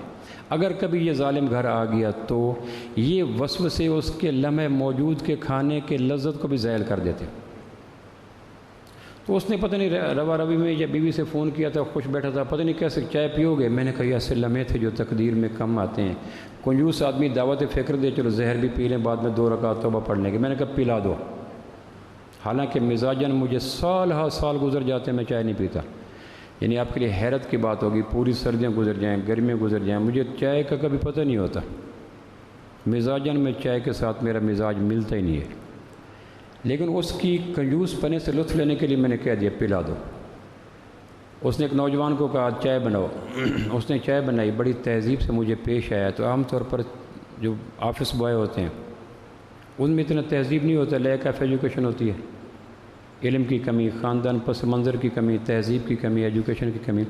اگر کبھی یہ ظالم گھر آ گیا تو یہ وسوسے اس کے لمحے موجود کے کھانے کے لذت کو بھی زائل کر دیتے۔ تو اس نے پتہ نہیں روا روی میں یا بیوی سے فون کیا تھا، خوش بیٹھا تھا، پتہ نہیں کیسے چائے پیو گے؟ میں نے کہا یہ ایسے لمحے تھے جو تقدیر میں کم آتے ہیں۔ کنجوس آدمی دعوت فکر دے چلو زہر بھی پی لیں، بعد میں 2 رکعت توبہ پڑھ لیں گے۔ میں نے کہا پلا دو، حالانکہ مزاجاً مجھے سال ہا سال گزر جاتے ہیں میں چائے نہیں پیتا۔ یعنی آپ کے لیے حیرت کی بات ہوگی، پوری سردیاں گزر جائیں، گرمیاں گزر جائیں، مجھے چائے کا کبھی پتہ نہیں ہوتا۔ مزاجاً میں چائے کے ساتھ میرا مزاج ملتا ہی نہیں ہے، لیکن اس کی کنجوس پنے سے لطف لینے کے لیے میں نے کہہ دیا پلا دو۔ اس نے ایک نوجوان کو کہا چائے بناؤ، اس نے چائے بنائی، بڑی تہذیب سے مجھے پیش آیا۔ تو عام طور پر جو آفس بوائے ہوتے ہیں ان میں اتنا تہذیب نہیں ہوتا، لیک آف ایجوکیشن ہوتی ہے، علم کی کمی، خاندان پس منظر کی کمی، تہذیب کی کمی، ایجوکیشن کی کمی۔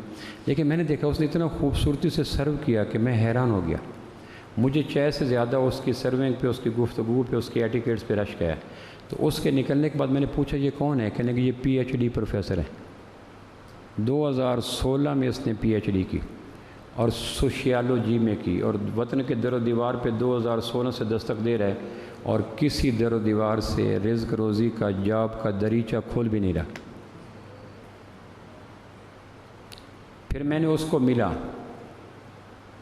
لیکن میں نے دیکھا اس نے اتنا خوبصورتی سے سرو کیا کہ میں حیران ہو گیا۔ مجھے چائے سے زیادہ اس کی سرونگ پہ، اس کی گفتگو پہ، اس کی ایٹیکیٹس پہ رشک ہے۔ تو اس کے نکلنے کے بعد میں نے پوچھا یہ کون ہے؟ کہنے کہ یہ پی ایچ ڈی پروفیسر ہے۔ 2016 میں اس نے پی ایچ ڈی کی اور سوشیالوجی میں کی، اور وطن کے در و دیوار پہ 2016 سے دستک دے رہا ہے، اور کسی در و دیوار سے رزق روزی کا جاب کا دریچہ کھول بھی نہیں رہا۔ پھر میں نے اس کو ملا،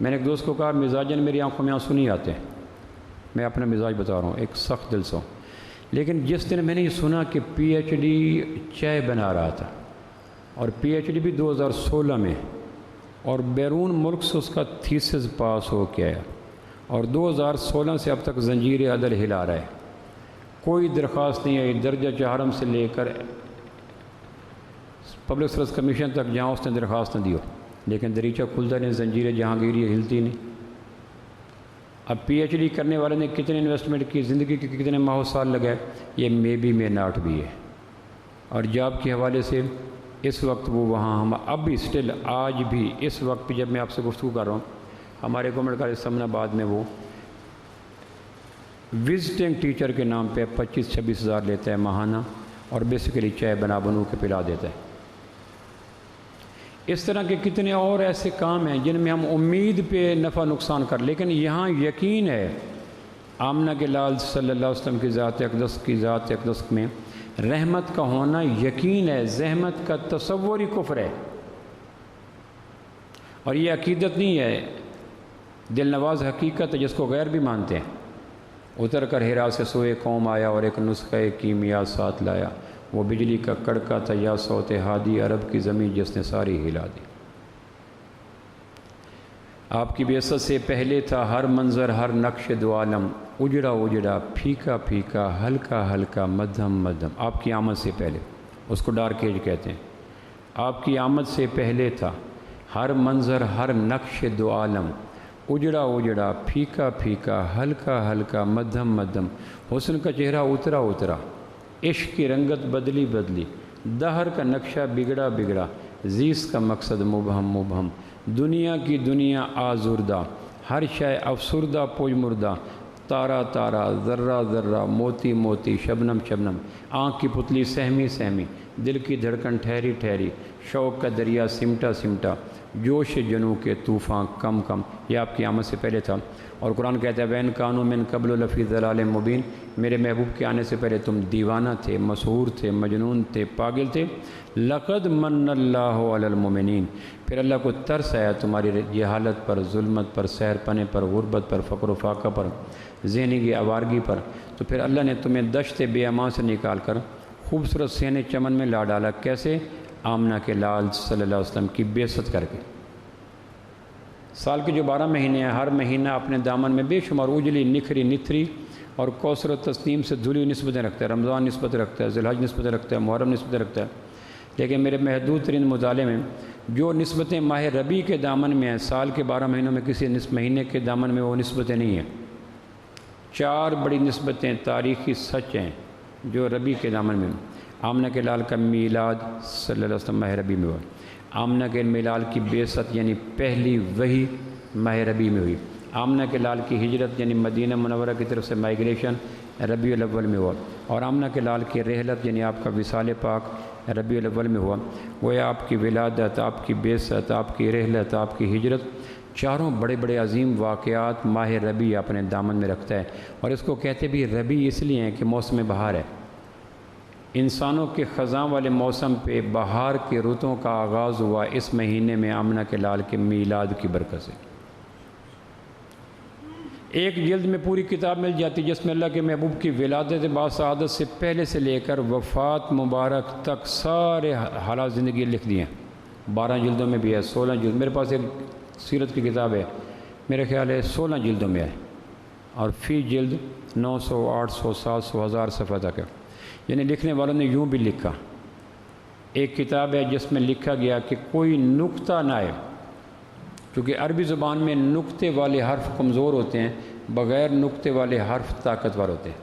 میں نے ایک دوست کو کہا مزاجن میری آنکھوں میں آنسو نہیں آتے، میں اپنا مزاج بتا رہا ہوں، ایک سخت دل سے ہوں۔ لیکن جس دن میں نے یہ سنا کہ پی ایچ ڈی چائے بنا رہا تھا، اور پی ایچ ڈی بھی 2016 میں، اور بیرون ملک سے اس کا تھیسس پاس ہو کے آیا، اور 2016 سے اب تک زنجیر عدل ہلا رہا ہے، کوئی درخواست نہیں آئی، درجہ چہارم سے لے کر پبلک سروس کمیشن تک جہاں اس نے درخواست نہ دی ہو، لیکن دریچہ کھلتا نہیں، زنجیر جہانگیری ہلتی نہیں۔ اب پی ایچ ڈی کرنے والے نے کتنے انویسٹمنٹ کی، زندگی کے کتنے ماہ و سال لگائے، یہ مے بی مے ناٹ بھی ہے۔ اور جاب کے حوالے سے اس وقت وہ وہاں ہم اب بھی اسٹل آج بھی اس وقت پہ جب میں آپ سے گفتگو کر رہا ہوں، ہمارے گورنمنٹ کالج سمن آباد میں وہ وزٹنگ ٹیچر کے نام پہ 25-26 ہزار لیتا ہے ماہانہ، اور بیسیکلی چائے بنو کے پلا دیتا ہے۔ اس طرح کے کتنے اور ایسے کام ہیں جن میں ہم امید پہ نفع نقصان کر، لیکن یہاں یقین ہے آمنہ کے لال صلی اللہ علیہ وسلم کی ذات اقدس میں رحمت کا ہونا یقین ہے، زحمت کا تصور ہی کفر ہے۔ اور یہ عقیدت نہیں ہے، دل نواز حقیقت ہے جس کو غیر بھی مانتے ہیں۔ اتر کر ہرا سے سوئے قوم آیا اور ایک نسخہ کیمیا ساتھ لایا، وہ بجلی کا کڑکا تھا یا صوت ہادی، عرب کی زمین جس نے ساری ہلا دی۔ آپ کی بعثت سے پہلے تھا ہر منظر، ہر نقش دو عالم، اجڑا اجڑا پھیکا پھیکا ہلکا ہلکا مدھم مدھم۔ آپ کی آمد سے پہلے، اس کو ڈارک ایج کہتے ہیں، آپ کی آمد سے پہلے تھا ہر منظر، ہر نقش دو عالم، اجڑا اجڑا پھیکا پھیکا ہلکا ہلکا مدھم مدھم، حسن کا چہرہ اترا اترا، عشق کی رنگت بدلی بدلی، دہر کا نقشہ بگڑا بگڑا، زیست کا مقصد مبہم مبہم، دنیا کی دنیا آزردہ، ہر شے افسردہ پوج مردہ، تارا تارا ذرہ ذرہ موتی موتی، شبنم شبنم، آنکھ کی پتلی سہمی سہمی، دل کی دھڑکن ٹھہری ٹھہری، شوق کا دریا سمٹا سمٹا، جوش جنوں کے طوفان کم کم۔ یہ آپ کی آمد سے پہلے تھا۔ اور قرآن کہتا ہے وین کانوا من قبل لفی ضلال مبین، میرے محبوب کے آنے سے پہلے تم دیوانہ تھے، مسحور تھے، مجنون تھے، پاگل تھے۔ لقد من اللہ علی المؤمنین، پھر اللہ کو ترس آیا تمہاری جہالت پر، ظلمت پر، سیر پنے پر، غربت پر، فقر و فاقہ پر، ذہنی کی آوارگی پر، تو پھر اللہ نے تمہیں دشت بے امان سے نکال کر خوبصورت صحن چمن میں لا ڈالا۔ کیسے؟ آمنہ کے لال صلی اللہ علیہ وسلم کی بعثت کر کے۔ سال کے جو 12 مہینے ہیں، ہر مہینہ اپنے دامن میں بے شمار اجلی نکھری نتھری اور کوثر و تسنیم سے دھلی نسبتیں رکھتا ہے۔ رمضان نسبت رکھتا ہے، ذی الحج نسبت رکھتا ہے، محرم نسبت رکھتا ہے، لیکن میرے محدود ترین مطالعے میں جو نسبتیں ماہ ربیع کے دامن میں ہیں، سال کے 12 مہینوں میں کسی مہینے کے دامن میں وہ نسبتیں نہیں ہیں۔ 4 بڑی نسبتیں تاریخی سچ ہیں جو ربیع کے دامن میں۔ آمنہ کے لال کا میلاد صلی اللہ علیہ وسلم ماہ ربیع میں ہوا۔ آمنہ کے میلاد کی بعثت یعنی پہلی وحی ماہ ربیع میں ہوئی۔ آمنہ کے لال کی ہجرت یعنی مدینہ منورہ کی طرف سے مائیگریشن ربیع الاول میں ہوا، اور آمنہ کے لال کی رحلت یعنی آپ کا وصال پاک ربیع الاول میں ہوا۔ وہ آپ کی ولادت، آپ کی بعثت، آپ کی رحلت، آپ کی ہجرت، چاروں بڑے بڑے عظیم واقعات ماہ ربیع اپنے دامن میں رکھتا ہے۔ اور اس کو کہتے بھی ربیع اس لیے ہیں کہ موسم بہار ہے۔ انسانوں کے خزاں والے موسم پہ بہار کے رتوں کا آغاز ہوا اس مہینے میں آمنہ کے لال کے میلاد کی برکت سے۔ ایک جلد میں پوری کتاب مل جاتی جس میں اللہ کے محبوب کی ولادت باسعادت سے پہلے سے لے کر وفات مبارک تک سارے حالات زندگی لکھ دیے ہیں۔ 12 جلدوں میں بھی ہے، 16 جلد، میرے پاس ایک سیرت کی کتاب ہے، میرے خیال ہے 16 جلدوں میں ہے، اور فی جلد 900 800 700 1000 صفحہ تک ہے۔ یعنی لکھنے والوں نے یوں بھی لکھا۔ ایک کتاب ہے جس میں لکھا گیا کہ کوئی نقطہ نہ آئے، کیونکہ عربی زبان میں نقطے والے حرف کمزور ہوتے ہیں، بغیر نقطے والے حرف طاقتور ہوتے ہیں۔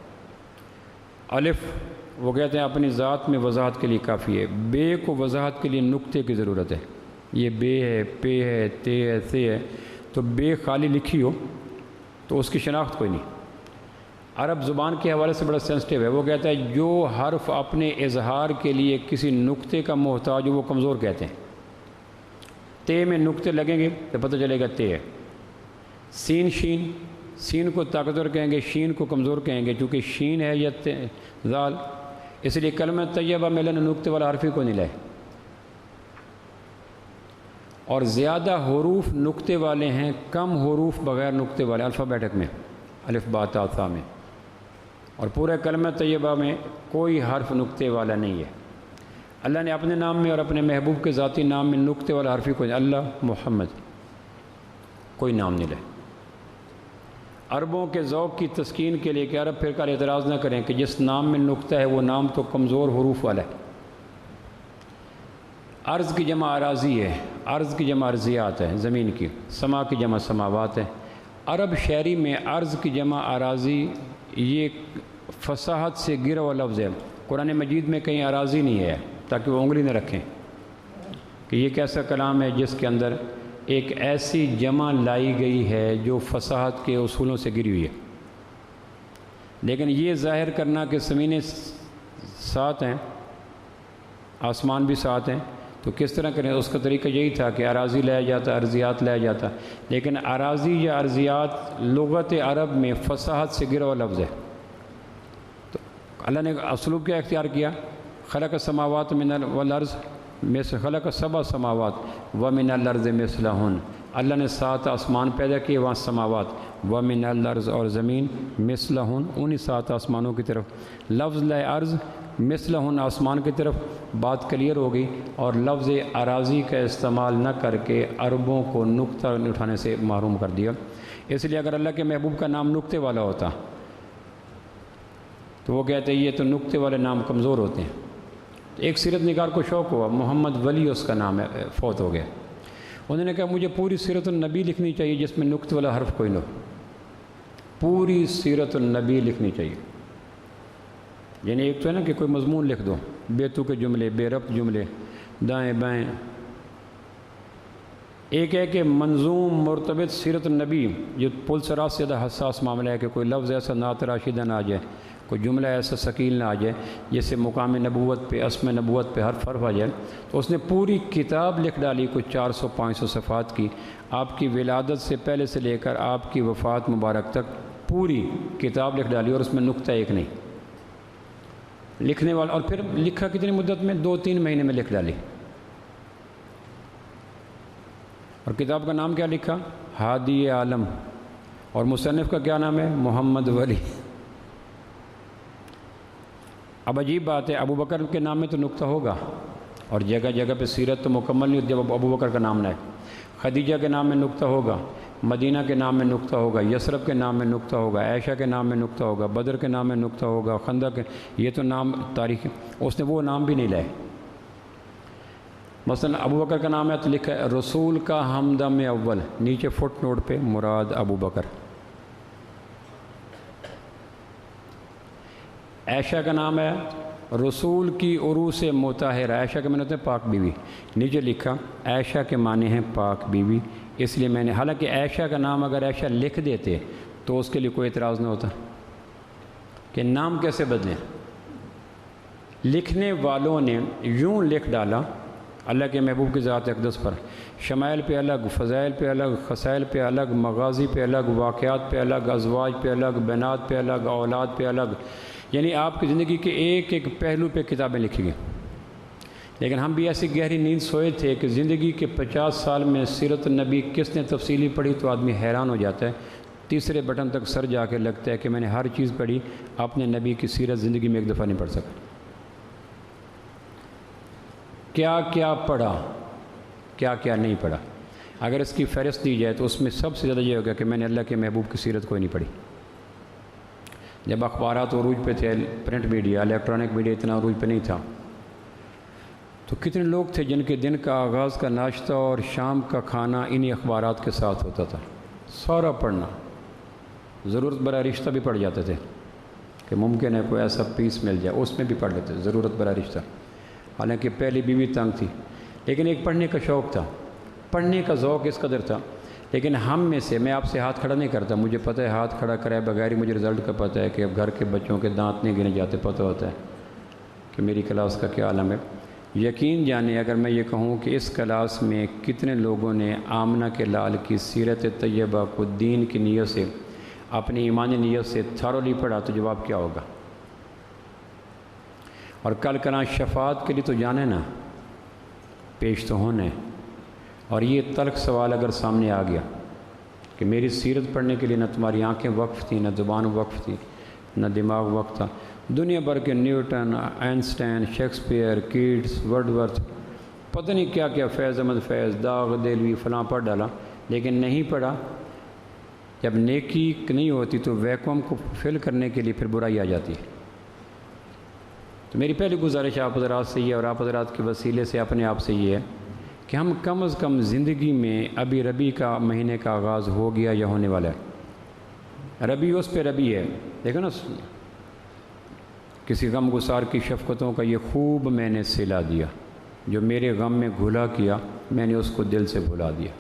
الف وہ کہتے ہیں اپنی ذات میں وضاحت کے لیے کافی ہے، بے کو وضاحت کے لیے نقطے کی ضرورت ہے۔ یہ بے ہے، پے ہے، تے ہے، تے ہے، تو بے خالی لکھی ہو تو اس کی شناخت کوئی نہیں۔ عرب زبان کے حوالے سے بڑا سینسٹیو ہے، وہ کہتا ہے جو حرف اپنے اظہار کے لیے کسی نقطے کا محتاج ہو وہ کمزور کہتے ہیں۔ تے میں نقطے لگیں گے تو پتہ چلے گا تے ہے۔ سین شین، سین کو طاقتور کہیں گے، شین کو کمزور کہیں گے، چونکہ شین ہے یا ذال، اس لیے کلمہ طیبہ میں اللہ نے نقطے والا حرف ہی کو نہیں لائے۔ اور زیادہ حروف نقطے والے ہیں، کم حروف بغیر نقطے والے الفابیٹک میں، الف با تا ثا میں، اور پورے کلمہ طیبہ میں کوئی حرف نقطے والا نہیں ہے۔ اللہ نے اپنے نام میں اور اپنے محبوب کے ذاتی نام میں نقطے والا حرف ہی کوئی، اللہ محمد کوئی نام نہیں لے۔ عربوں کے ذوق کی تسکین کے لیے کہ عرب پھر کر اعتراض نہ کریں کہ جس نام میں نقطہ ہے وہ نام تو کمزور حروف والا ہے۔ ارض کی جمع اراضی ہے، ارض کی جمع ارضیات ہے زمین کی، سما کی جمع سماوات ہے۔ عرب شاعری میں ارض کی جمع اراضی یہ فصاحت سے گرا ہوا لفظ ہے۔ قرآن مجید میں کہیں اراضی نہیں ہے تاکہ وہ انگلی نہ رکھیں کہ یہ کیسا کلام ہے جس کے اندر ایک ایسی جمع لائی گئی ہے جو فصاحت کے اصولوں سے گری ہوئی ہے۔ لیکن یہ ظاہر کرنا کہ زمینیں 7 ہیں، آسمان بھی 7 ہیں، تو کس طرح کریں؟ اس کا طریقہ یہی تھا کہ اراضی لایا جاتا، ارضیات لایا جاتا، لیکن اراضی یا ارضیات لغت عرب میں فصاحت سے گرا ہوا لفظ ہے۔ تو اللہ نے اسلوب کیا اختیار کیا؟ خلق السماوات من والارض مثل خلق 7 سماوات ومن الارض مثلہن، اللہ نے 7 آسمان پیدا کیے، وہاں سماوات، ومن الارض اور زمین، مثلہن انہی 7 آسمانوں کی طرف، لفظ لائے ارض، مثلہن آسمان کی طرف، بات کلیئر ہو گئی، اور لفظ اراضی کا استعمال نہ کر کے عربوں کو نقطہ اٹھانے سے محروم کر دیا۔ اس لیے اگر اللہ کے محبوب کا نام نقطے والا ہوتا تو وہ کہتے ہیں یہ تو نقطے والے نام کمزور ہوتے ہیں۔ ایک سیرت نگار کو شوق ہوا، محمد ولی اس کا نام ہے، فوت ہو گیا، انہوں نے کہا مجھے پوری سیرت النبی لکھنی چاہیے جس میں نقطے والا حرف کوئی نہ ہو، پوری سیرت النبی لکھنی چاہیے۔ یعنی ایک تو ہے نا کہ کوئی مضمون لکھ دو، بے تو کے جملے، بے ربط جملے، دائیں بائیں، ایک ہے کہ منظوم مرتبط سیرت النبی، یہ پل سرات سے زیادہ حساس معاملہ ہے کہ کوئی لفظ ایسا نعت راشدہ نہ آ جائے، کوئی جملہ ایسا ثقیل نہ آ جائے جس سے مقام نبوت پہ، اسم نبوت پہ حرف آ جائے۔ تو اس نے پوری کتاب لکھ ڈالی، کچھ 400-500 صفحات کی، آپ کی ولادت سے پہلے سے لے کر آپ کی وفات مبارک تک پوری کتاب لکھ ڈالی، اور اس میں نقطہ ایک نہیں لکھنے والا۔ اور پھر لکھا کتنی مدت میں؟ 2-3 مہینے میں لکھ ڈالی۔ اور کتاب کا نام کیا لکھا؟ ہادی عالم، اور مصنف کا کیا نام ہے؟ محمد ولی۔ اب عجیب بات ہے، ابو بکر کے نام میں تو نقطہ ہوگا، اور جگہ جگہ پہ سیرت تو مکمل نہیں ہوتی جب ابو بکر کا نام نہ ہے۔ خدیجہ کے نام میں نقطہ ہوگا، مدینہ کے نام میں نقطہ ہوگا، یثرب کے نام میں نقطہ ہوگا، عائشہ کے نام میں نقطہ ہوگا، بدر کے نام میں نقطہ ہوگا، خندق کے، یہ تو نام تاریخ، اس نے وہ نام بھی نہیں لائے۔ مثلا ابو بکر کا نام ہے تو لکھا ہے رسول کا ہمدم اول، نیچے فٹ نوٹ پہ مراد ابو بکر۔ عائشہ کا نام ہے رسول کی عروس مطہرہ، عائشہ کے معنی ہوتے ہیں پاک بیوی، نیچے لکھا عائشہ کے معنی ہیں پاک بیوی، اس لیے میں نے، حالانکہ عائشہ کا نام اگر عائشہ لکھ دیتے تو اس کے لیے کوئی اعتراض نہ ہوتا کہ نام کیسے بدلیں۔ لکھنے والوں نے یوں لکھ ڈالا اللہ کے محبوب کی ذات اقدس پر، شمائل پہ الگ، فضائل پہ الگ، خصائل پہ الگ، مغازی پہ الگ، واقعات پہ الگ، ازواج پہ الگ، بنات پہ الگ، اولاد پہ الگ، یعنی آپ کی زندگی کے ایک ایک پہلو پہ کتابیں لکھی گئیں. لیکن ہم بھی ایسی گہری نیند سوئے تھے کہ زندگی کے 50 سال میں سیرت النبی کس نے تفصیلی پڑھی تو آدمی حیران ہو جاتا ہے. تیسرے بٹن تک سر جا کے لگتا ہے کہ میں نے ہر چیز پڑھی، اپنے نبی کی سیرت زندگی میں ایک دفعہ نہیں پڑھ سکا. کیا کیا پڑھا، کیا کیا نہیں پڑھا. اگر اس کی فہرست دی جائے تو اس میں سب سے زیادہ یہ ہوگا کہ میں نے اللہ کے محبوب کی سیرت کوئی نہیں پڑھی. جب اخبارات عروج پہ تھے، پرنٹ میڈیا، الیکٹرانک میڈیا اتنا عروج پہ نہیں تھا، تو کتنے لوگ تھے جن کے دن کا آغاز کا ناشتہ اور شام کا کھانا انہی اخبارات کے ساتھ ہوتا تھا. سارا پڑھنا، ضرورت برا رشتہ بھی پڑھ جاتے تھے کہ ممکن ہے کوئی ایسا پیس مل جائے، اس میں بھی پڑھ لیتے، ضرورت برا رشتہ. حالانکہ پہلی بیوی تنگ تھی، لیکن ایک پڑھنے کا شوق تھا، پڑھنے کا ذوق اس قدر تھا. لیکن ہم میں سے، میں آپ سے ہاتھ کھڑا نہیں کرتا، مجھے پتہ ہے ہاتھ کھڑا کرائے بغیر ہی مجھے رزلٹ کا پتہ ہے کہ اب گھر کے بچوں کے دانت نہیں گنے جاتے، پتہ ہوتا ہے کہ میری کلاس کا کیا عالم ہے. یقین جانے اگر میں یہ کہوں کہ اس کلاس میں کتنے لوگوں نے آمنہ کے لال کی سیرت طیبہ کو دین کی نیت سے، اپنی ایمانی نیت سے تھارولی پڑھا، تو جواب کیا ہوگا؟ اور کل کنا شفاعت کے لیے تو جانے نا، پیش تو ہونے. اور یہ تلخ سوال اگر سامنے آ گیا کہ میری سیرت پڑھنے کے لیے نہ تمہاری آنکھیں وقف تھیں، نہ زبان وقف تھی، نہ دماغ وقف تھا. دنیا بھر کے Newton, Einstein, Shakespeare, Keats, Wordsworth, پتہ نہیں کیا کیا، فیض احمد فیض، داغ دہلوی، فلاں پڑھ ڈالا، لیکن نہیں پڑھا. جب نیکی نہیں ہوتی تو ویکوم کو فل کرنے کے لیے پھر برائی آ جاتی ہے. تو میری پہلی گزارش آپ حضرات سے یہ، اور آپ حضرات کے وسیلے سے اپنے آپ سے یہ ہے کہ ہم کم از کم زندگی میں، ابھی ربیع کا مہینے کا آغاز ہو گیا یا ہونے والا ہے، ربیع اس پہ ربیع ہے، دیکھو نا، کسی غم گسار کی شفقتوں کا یہ خوب میں نے سلا دیا، جو میرے غم میں گھلا کیا میں نے اس کو دل سے بھلا دیا.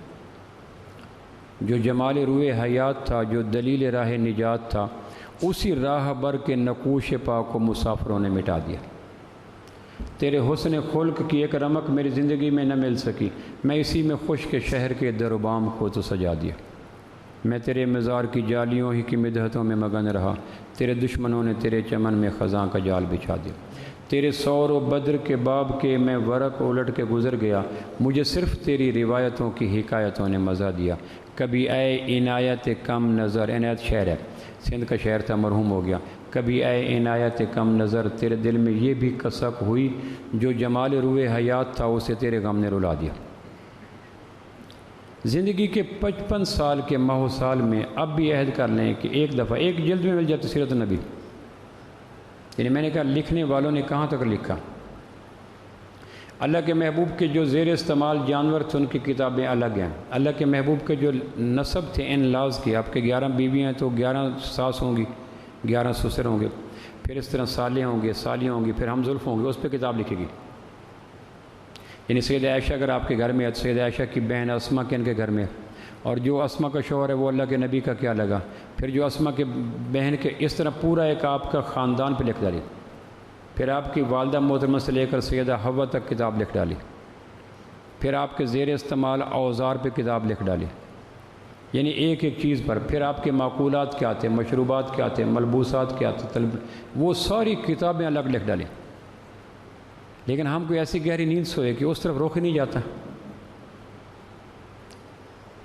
جو جمال روئے حیات تھا، جو دلیل راہ نجات تھا، اسی راہ بر کے نقوش پاک کو مسافروں نے مٹا دیا. تیرے حسن خلق کی ایک رمق میری زندگی میں نہ مل سکی، میں اسی میں خشک شہر کے در و بام کو تو سجا دیا. میں تیرے مزار کی جالیوں ہی کی مدحتوں میں مگن رہا، تیرے دشمنوں نے تیرے چمن میں خزاں کا جال بچھا دیا. تیرے سور و بدر کے باب کے میں ورق الٹ کے گزر گیا، مجھے صرف تیری روایتوں کی حکایتوں نے مزہ دیا. کبھی اے عنایت کم نظر، عنایت شہر ہے، سندھ کا شہر تھا، مرحوم ہو گیا. کبھی اے عنایت کم نظر، تیرے دل میں یہ بھی کسک ہوئی، جو جمال روئے حیات تھا اسے تیرے غم نے رلا دیا. زندگی کے 55 سال کے ماہ و سال میں اب بھی عہد کر لیں کہ ایک دفعہ ایک جلد میں مل جاتی سیرت النبی. یعنی میں نے کہا لکھنے والوں نے کہاں تک لکھا. اللہ کے محبوب کے جو زیر استعمال جانور تھے ان کی کتابیں الگ ہیں. اللہ کے محبوب کے جو نسب تھے ان لاز کے، آپ کے 11 بیویاں ہیں تو 11 ساس ہوں گی، 11 سسر ہوں گے، پھر اس طرح سالے ہوں گے، سالیاں ہوں گی، پھر ہم زلف ہوں گے، اس پہ کتاب لکھے گی. یعنی سید عائشہ اگر آپ کے گھر میں ہے تو سید عائشہ کی بہن اسما کے ان کے گھر میں، اور جو اسما کا شوہر ہے وہ اللہ کے نبی کا کیا لگا، پھر جو اسما کے بہن کے، اس طرح پورا ایک آپ کا خاندان پہ لکھ ڈالی. پھر آپ کی والدہ محترمہ سے لے کر سیدہ حوا تک کتاب لکھ ڈالی. پھر آپ کے زیر استعمال اوزار پہ کتاب لکھ ڈالی، یعنی ایک ایک چیز پر. پھر آپ کے معقولات کیا تھے، مشروبات کیا تھے، ملبوسات کیا تھے، وہ ساری کتابیں الگ لکھ ڈالی. لیکن ہم کوئی ایسی گہری نیند سوئے کہ اس طرف رخ ہی نہیں جاتا.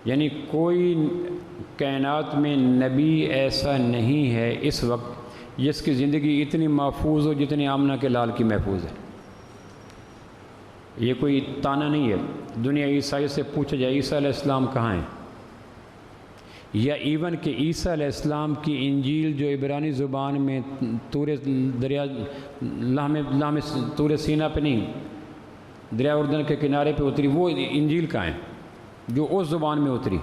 یعنی کوئی کائنات میں نبی ایسا نہیں ہے اس وقت جس کی زندگی اتنی محفوظ ہو جتنی آمنہ کے لال کی محفوظ ہے. یہ کوئی تانا نہیں ہے. دنیا عیسائی سے پوچھا جائے عیسیٰ علیہ السلام کہاں ہیں، یا ایون کہ عیسیٰ علیہ السلام کی انجیل جو عبرانی زبان میں طور دریا لام طور سینا پہ نہیں، دریا اردن کے کنارے پہ اتری، وہ انجیل کہاں ہے جو اس زبان میں اتری.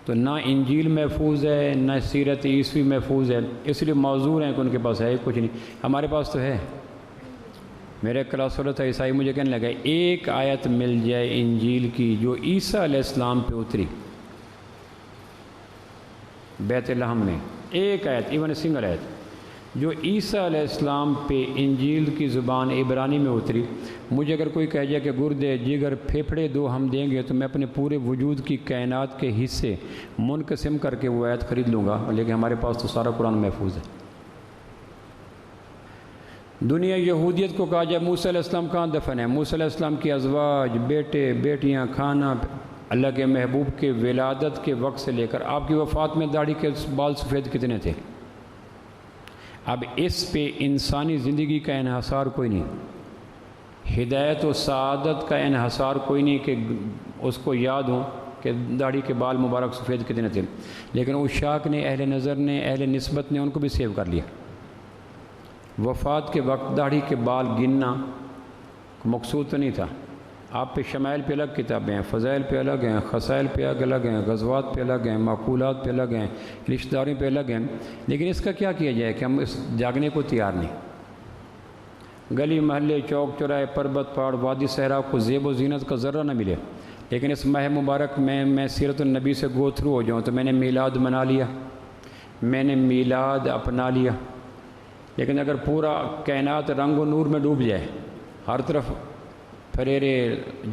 تو نہ انجیل محفوظ ہے، نہ سیرت عیسوی محفوظ ہے. اس لیے معذور ہیں کہ ان کے پاس ہے کچھ نہیں. ہمارے پاس تو ہے. میرے کلاس والا تھا عیسائی، مجھے کہنے لگا ایک آیت مل جائے انجیل کی جو عیسیٰ علیہ السلام پہ اتری بیت لحم میں، ایک آیت، ایون سنگل آیت جو عیسیٰ علیہ السلام پہ انجیل کی زبان عبرانی میں اتری. مجھے اگر کوئی کہہ جائے کہ گردے جگر پھیپھڑے دو ہم دیں گے، تو میں اپنے پورے وجود کی کائنات کے حصے منقسم کر کے وہ آیت خرید لوں گا. لیکن ہمارے پاس تو سارا قرآن محفوظ ہے. دنیا یہودیت کو کہا جائے موسیٰ علیہ السلام کہاں دفن ہے؟ موسیٰ علیہ السلام کی ازواج، بیٹے بیٹیاں، کھانا، اللہ کے محبوب کے ولادت کے وقت سے لے کر آپ کی وفات میں داڑھی کے بال سفید کتنے تھے؟ اب اس پہ انسانی زندگی کا انحصار کوئی نہیں، ہدایت و سعادت کا انحصار کوئی نہیں کہ اس کو یاد ہو کہ داڑھی کے بال مبارک سفید کتنے تھے، لیکن عشاق نے، اہل نظر نے، اہل نسبت نے ان کو بھی سیو کر لیا۔ وفات کے وقت داڑھی کے بال گننا مقصود تو نہیں تھا۔ آپ پہ شمائل پہ الگ کتابیں ہیں، فضائل پہ الگ ہیں، خصائل پہ الگ ہیں، غزوات پہ الگ ہیں، معقولات پہ الگ ہیں، رشتہ داریوں پہ الگ ہیں، لیکن اس کا کیا کیا جائے کہ ہم اس جاگنے کو تیار نہیں۔ گلی محلے، چوک چوراہے، پربت پہاڑ، وادی صحرا کو زیب و زینت کا ذرہ نہ ملے، لیکن اس ماہ مبارک میں سیرت النبی سے گو تھرو ہو جاؤں تو میں نے میلاد منا لیا، میں نے میلاد اپنا لیا۔ لیکن اگر پورا کائنات رنگ و نور میں ڈوب جائے، ہر طرف پھریرے،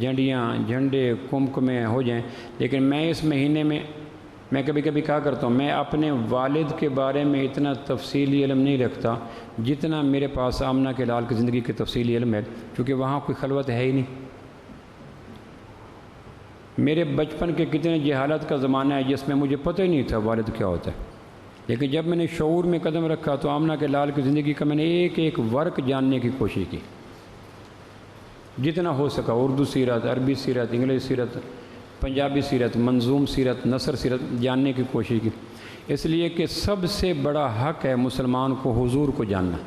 جھنڈیاں، جھنڈے، کمکمے ہو جائیں، لیکن میں اس مہینے میں کبھی کبھی کہا کرتا ہوں، میں اپنے والد کے بارے میں اتنا تفصیلی علم نہیں رکھتا جتنا میرے پاس آمنہ کے لال کی زندگی کی تفصیلی علم ہے، کیونکہ وہاں کوئی خلوت ہے ہی نہیں۔ میرے بچپن کے کتنے جہالت کا زمانہ ہے جس میں مجھے پتہ ہی نہیں تھا والد کیا ہوتا ہے، لیکن جب میں نے شعور میں قدم رکھا تو آمنہ کے لال کی زندگی کا میں نے ایک ایک ورق جاننے کی کوشش کی، جتنا ہو سکا۔ اردو سیرت، عربی سیرت، انگلش سیرت، پنجابی سیرت، منظوم سیرت، نثر سیرت جاننے کی کوشش کی، اس لیے کہ سب سے بڑا حق ہے مسلمان کو حضور کو جاننا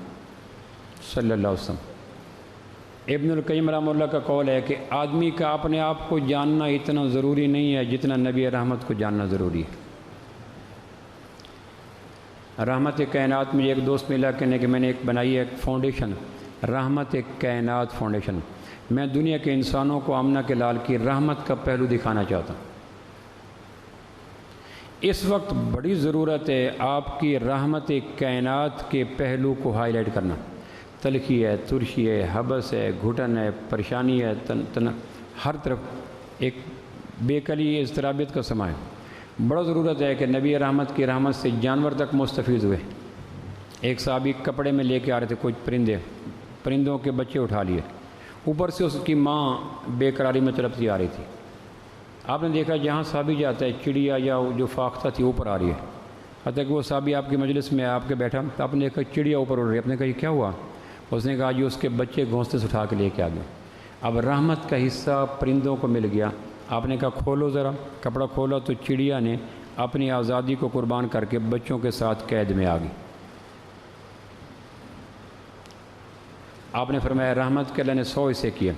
صلی اللہ علیہ وسلم۔ ابن القیم رحمہ اللہ کا قول ہے کہ آدمی کا اپنے آپ کو جاننا اتنا ضروری نہیں ہے جتنا نبی رحمت کو جاننا ضروری ہے۔ رحمت کائنات میں ایک دوست ملا کہنے کہ میں نے ایک بنائی ہے ایک فاؤنڈیشن، رحمت کائنات فاؤنڈیشن۔ میں دنیا کے انسانوں کو آمنہ کے لال کی رحمت کا پہلو دکھانا چاہتا ہوں۔ اس وقت بڑی ضرورت ہے آپ کی رحمت کائنات کے پہلو کو ہائی لائٹ کرنا۔ تلخی ہے، ترشی ہے، حبس ہے، گھٹن ہے، پریشانی ہے، ہر طرف ایک بے کلی اضطرابیت کا سماں ہے۔ بڑا ضرورت ہے کہ نبی رحمت کی رحمت سے جانور تک مستفید ہوئے۔ ایک صحابی کپڑے میں لے کے آ رہے تھے کچھ پرندوں کے بچے اٹھا لیے، اوپر سے اس کی ماں بے قراری میں تڑپتی آ رہی تھی۔ آپ نے دیکھا جہاں صحابی جاتا ہے چڑیا یا جو فاختہ تھی اوپر آ رہی ہے، حتیٰ کہ وہ صحابی آپ کی مجلس میں آپ کے بیٹھا تو آپ نے دیکھا چڑیا اوپر اڑ رہی ہے، آپ نے کہا یہ کیا ہوا؟ اس نے کہا یہ اس کے بچے گھونسلے سے اٹھا کے لے کے آ گئے۔ اب رحمت کا حصہ پرندوں کو مل گیا۔ آپ نے کہا کھولو ذرا، کپڑا کھولا تو چڑیا نے اپنی آزادی کو قربان کر کے بچوں کے ساتھ قید میں آ گئی۔ آپ نے فرمایا رحمت کے اللہ نے 100 حصے کیے،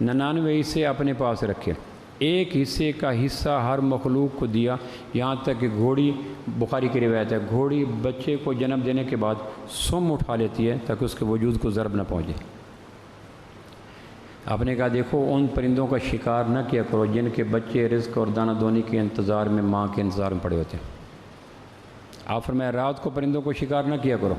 99 حصے اپنے پاس رکھے، ایک حصے کا حصہ ہر مخلوق کو دیا، یہاں تک کہ گھوڑی، بخاری کی روایت ہے، گھوڑی بچے کو جنم دینے کے بعد سم اٹھا لیتی ہے تاکہ اس کے وجود کو ضرب نہ پہنچے۔ آپ نے کہا دیکھو ان پرندوں کا شکار نہ کیا کرو جن کے بچے رزق اور دانہ دونی کے انتظار میں، ماں کے انتظار میں پڑے ہوتے ہیں۔ آپ فرمایا رات کو پرندوں کو شکار نہ کیا کرو۔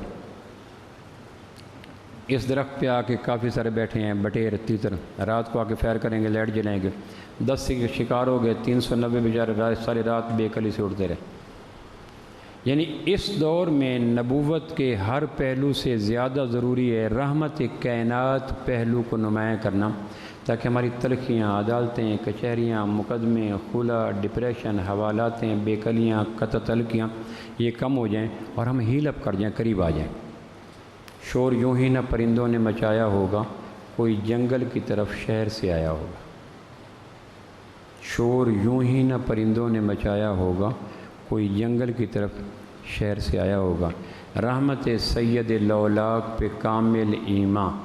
اس درخت پہ آ کے کافی سارے بیٹھے ہیں بٹیر تیتر، رات کو آ کے فیر کریں گے، لائٹ جلائیں گے، 10 سے شکار ہو گئے، 390 بیچارے ساری رات بے کلی سے اٹھتے رہے۔ یعنی اس دور میں نبوت کے ہر پہلو سے زیادہ ضروری ہے رحمت کائنات پہلو کو نمایاں کرنا، تاکہ ہماری تلخیاں، عدالتیں، کچہریاں، مقدمے، خلا، ڈپریشن، حوالاتیں، بے کلیاں، قطع تلخیاں یہ کم ہو جائیں اور ہم ہیل اپ کر جائیں، قریب آ جائیں۔ شور یوں ہی نہ پرندوں نے مچایا ہوگا، کوئی جنگل کی طرف شہر سے آیا ہوگا۔ شور یوں ہی نہ پرندوں نے مچایا ہوگا، کوئی جنگل کی طرف شہر سے آیا ہوگا۔ رحمت سید لولاک پہ کامل ایمان،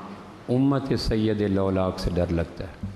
امت سید لولاک سے ڈر لگتا ہے۔